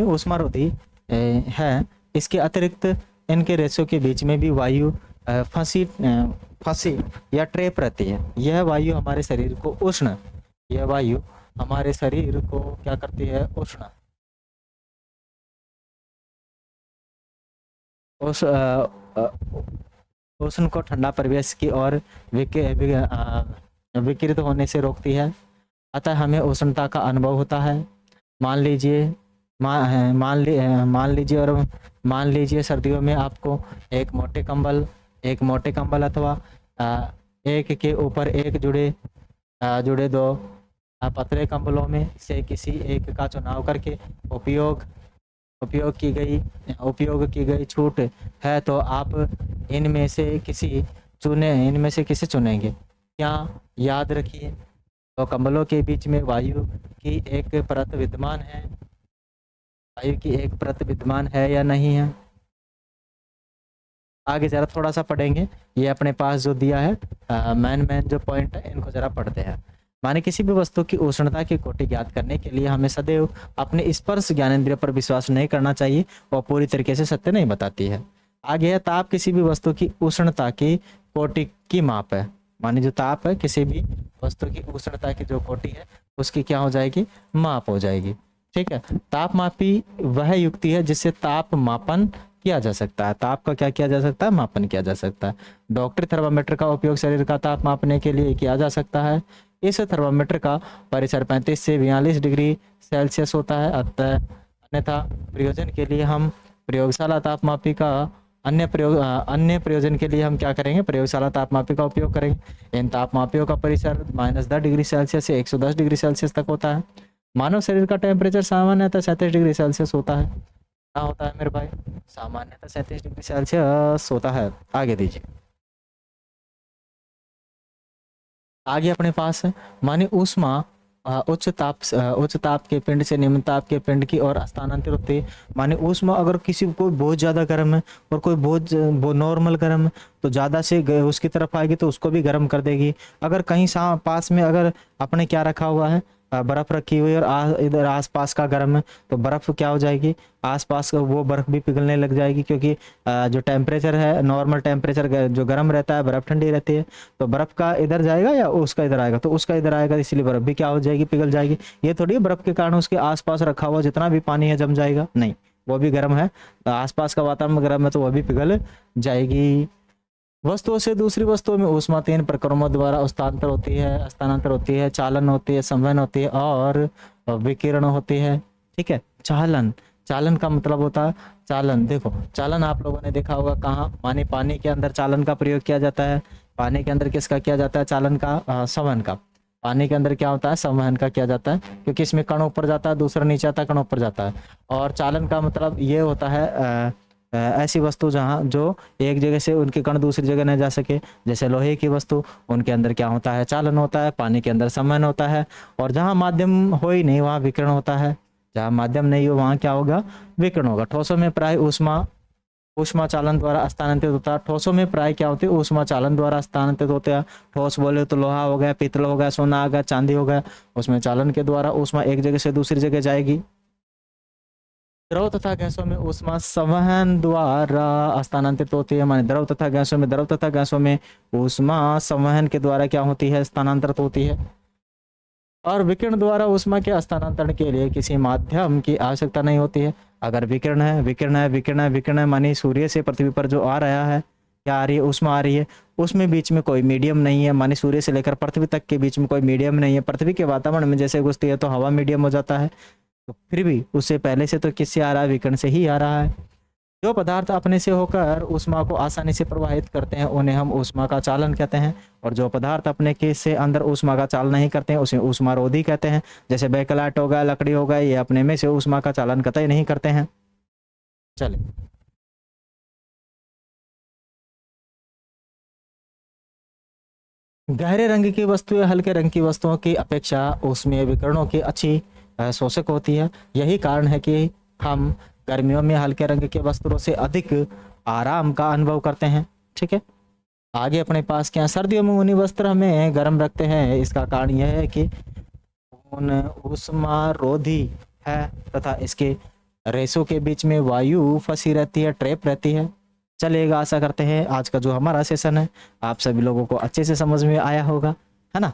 ऊष्मारोधी है। इसके अतिरिक्त इनके रेशों के बीच में भी वायु फंसी या ट्रैप रहती है। यह वायु हमारे शरीर को क्या करती है, उष्ण को ठंडा परिवेश की ओर विकिरित होने से रोकती है, अतः हमें उष्णता का अनुभव होता है। मान लीजिए सर्दियों में आपको एक मोटे कंबल अथवा एक के ऊपर एक जुड़े 2 पतले कंबलों में से किसी एक का चुनाव करके उपयोग की गई छूट है तो आप इनमें से किसी चुनेंगे। क्या याद रखिए, तो कंबलों के बीच में वायु की एक परत विद्यमान है या नहीं है। आगे जरा थोड़ा सा पढ़ेंगे, ये अपने पास जो दिया है मेन जो पॉइंट है इनको जरा पढ़ते हैं। माने किसी भी वस्तु की उष्णता की कोटि ज्ञात करने के लिए हमें सदैव अपने स्पर्श ज्ञानेंद्रिय पर विश्वास नहीं करना चाहिए और पूरी तरीके से सत्य नहीं बताती है। आगे है, ताप किसी भी वस्तु की उष्णता की कोटि की माप है। माने जो ताप है किसी भी वस्तु की उष्णता की जो कोटि है उसकी क्या हो जाएगी, माप हो जाएगी। ठीक है, ताप मापी वह युक्ति है जिससे ताप मापन किया जा सकता है। ताप का क्या किया जा सकता है, मापन किया जा सकता है। डॉक्टरी थर्मामीटर का उपयोग शरीर का ताप मापने के लिए किया जा सकता है। इस थर्मामीटर का परिसर 35 से 42 डिग्री सेल्सियस होता है। अन्यथा प्रयोजन के लिए हम प्रयोगशाला तापमापी का अन्य प्रयोजन के लिए हम क्या करेंगे, प्रयोगशाला तापमापी का उपयोग करेंगे। इन तापमापियों का परिसर -10 डिग्री सेल्सियस से 110 डिग्री सेल्सियस तक होता है। मानव शरीर का टेम्परेचर सामान्यतः 37 डिग्री सेल्सियस होता है। क्या होता है मेरे भाई, सामान्यतः 37 डिग्री सेल्सियस होता है। आगे दीजिए, आगे अपने पास है, माने ऊष्मा उच्च ताप के पिंड से निम्न ताप के पिंड की ओर स्थानांतरित होती है। माने ऊष्मा अगर किसी को बहुत ज़्यादा गर्म है और कोई बहुत नॉर्मल गर्म है तो ज़्यादा से उसकी तरफ आएगी तो उसको भी गर्म कर देगी। अगर कहीं पास में अगर अपने क्या रखा हुआ है, बर्फ़ रखी हुई है और इधर आसपास का गर्म है तो बर्फ़ क्या हो जाएगी, आसपास का वो बर्फ़ भी पिघलने लग जाएगी, क्योंकि जो टेम्परेचर है नॉर्मल टेम्परेचर जो गर्म रहता है, बर्फ़ ठंडी रहती है, तो बर्फ़ का इधर जाएगा या उसका इधर आएगा, तो उसका इधर आएगा, इसलिए बर्फ़ भी क्या हो जाएगी, पिघल जाएगी। ये थोड़ी बर्फ़ के कारण उसके आसपास रखा हुआ जितना भी पानी है जम जाएगा, नहीं, वो भी गर्म है, तो आसपास का वातावरण गर्म है तो वह भी पिघल जाएगी। वस्तुओं से दूसरी वस्तुओं में ऊष्मा 3 प्रक्रमों द्वारा स्थानांतर होती है, चालन होती है, संवहन होती है और विकिरण होती है। ठीक है, चालन, चालन का मतलब होता है चालन। देखो चालन आप लोगों ने देखा होगा कहाँ, माने पानी के अंदर चालन का प्रयोग किया जाता है। पानी के अंदर किसका किया जाता है, चालन का, संवहन का। पानी के अंदर क्या होता है, संवहन का किया जाता है, क्योंकि इसमें कण ऊपर जाता है, दूसरा नीचे आता है, कण ऊपर जाता है। और चालन का मतलब ये होता है ऐसी वस्तु जहाँ जो एक जगह से उनके कण दूसरी जगह न जा सके, जैसे लोहे की वस्तु, उनके अंदर क्या होता है, चालन होता है। पानी के अंदर संवहन होता है। और जहाँ माध्यम हो ही नहीं वहाँ विकिरण होता है। जहाँ माध्यम नहीं हो वहाँ क्या होगा, विकिरण होगा। ठोसों में प्राय ऊष्मा चालन द्वारा स्थानांतरित होता है। ठोसों में प्राय क्या होती है, ऊष्मा चालन द्वारा स्थानांतरित होते हैं। ठोस बोले तो लोहा हो गया, पीतल हो गया, सोना आ गया, चांदी हो गया, उसमें चालन के द्वारा ऊष्मा एक जगह से दूसरी जगह जाएगी। द्रव तथा गैसों में ऊष्मा संवहन द्वारा स्थानांतरित होती है, माने द्रव तथा गैसों में ऊष्मा संवहन के द्वारा क्या होती है, स्थानांतरित होती है। और विकिरण द्वारा ऊष्मा के हस्तांतरण के लिए किसी माध्यम की आवश्यकता नहीं होती है। अगर विकिरण है मानी सूर्य से पृथ्वी पर जो आ रहा है, क्या आ रही है, ऊष्मा आ रही है, उसमें बीच में कोई मीडियम नहीं है, मानी सूर्य से लेकर पृथ्वी तक के बीच में कोई मीडियम नहीं है। पृथ्वी के वातावरण में जैसे घुसती है तो हवा मीडियम हो जाता है, तो फिर भी उससे पहले से तो किससे आ रहा है, विकिरण से ही आ रहा है। जो पदार्थ अपने से होकर ऊष्मा को आसानी से प्रवाहित करते हैं उन्हें हम ऊष्मा का चालन कहते हैं, और जो पदार्थ अपने के से अंदर ऊष्मा का चालन नहीं करते हैं उसे ऊष्मारोधी कहते हैं। जैसे बेकलाट हो गया, लकड़ी हो गया, ये अपने में से ऊष्मा का चालन कतई नहीं करते हैं। चले गहरे रंग की वस्तुएं हल्के रंग की वस्तुओं की अपेक्षा ऊष्मीय विकिरणों की अच्छी शोषक होती है। यही कारण है कि हम गर्मियों में हल्के रंग के वस्त्रों से अधिक आराम का अनुभव करते हैं। ठीक है, आगे अपने पास क्या, सर्दियों में ऊनी वस्त्र हमें गर्म रखते हैं। इसका कारण यह है कि ऊन ऊष्मारोधी है तथा इसके रेशों के बीच में वायु फंसी रहती है, ट्रैप रहती है। चलेगा, आशा करते हैं आज का जो हमारा सेशन है आप सभी लोगों को अच्छे से समझ में आया होगा, है ना।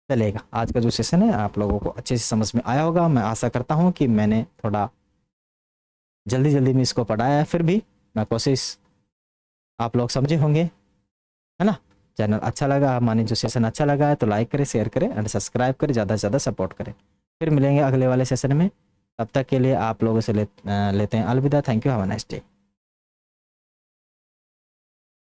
चलेगा, आज का जो सेशन है आप लोगों को अच्छे से समझ में आया होगा। मैं आशा करता हूँ कि मैंने थोड़ा जल्दी में इसको पढ़ाया है, फिर भी मैं कोशिश, आप लोग समझे होंगे, है ना। चैनल अच्छा लगा, माने जो सेशन अच्छा लगा है तो लाइक करें, शेयर करें एंड सब्सक्राइब करें, ज़्यादा से ज़्यादा सपोर्ट करें। फिर मिलेंगे अगले वाले सेशन में, तब तक के लिए आप लोगों से लेते हैं अलविदा। Thank you, have a nice day.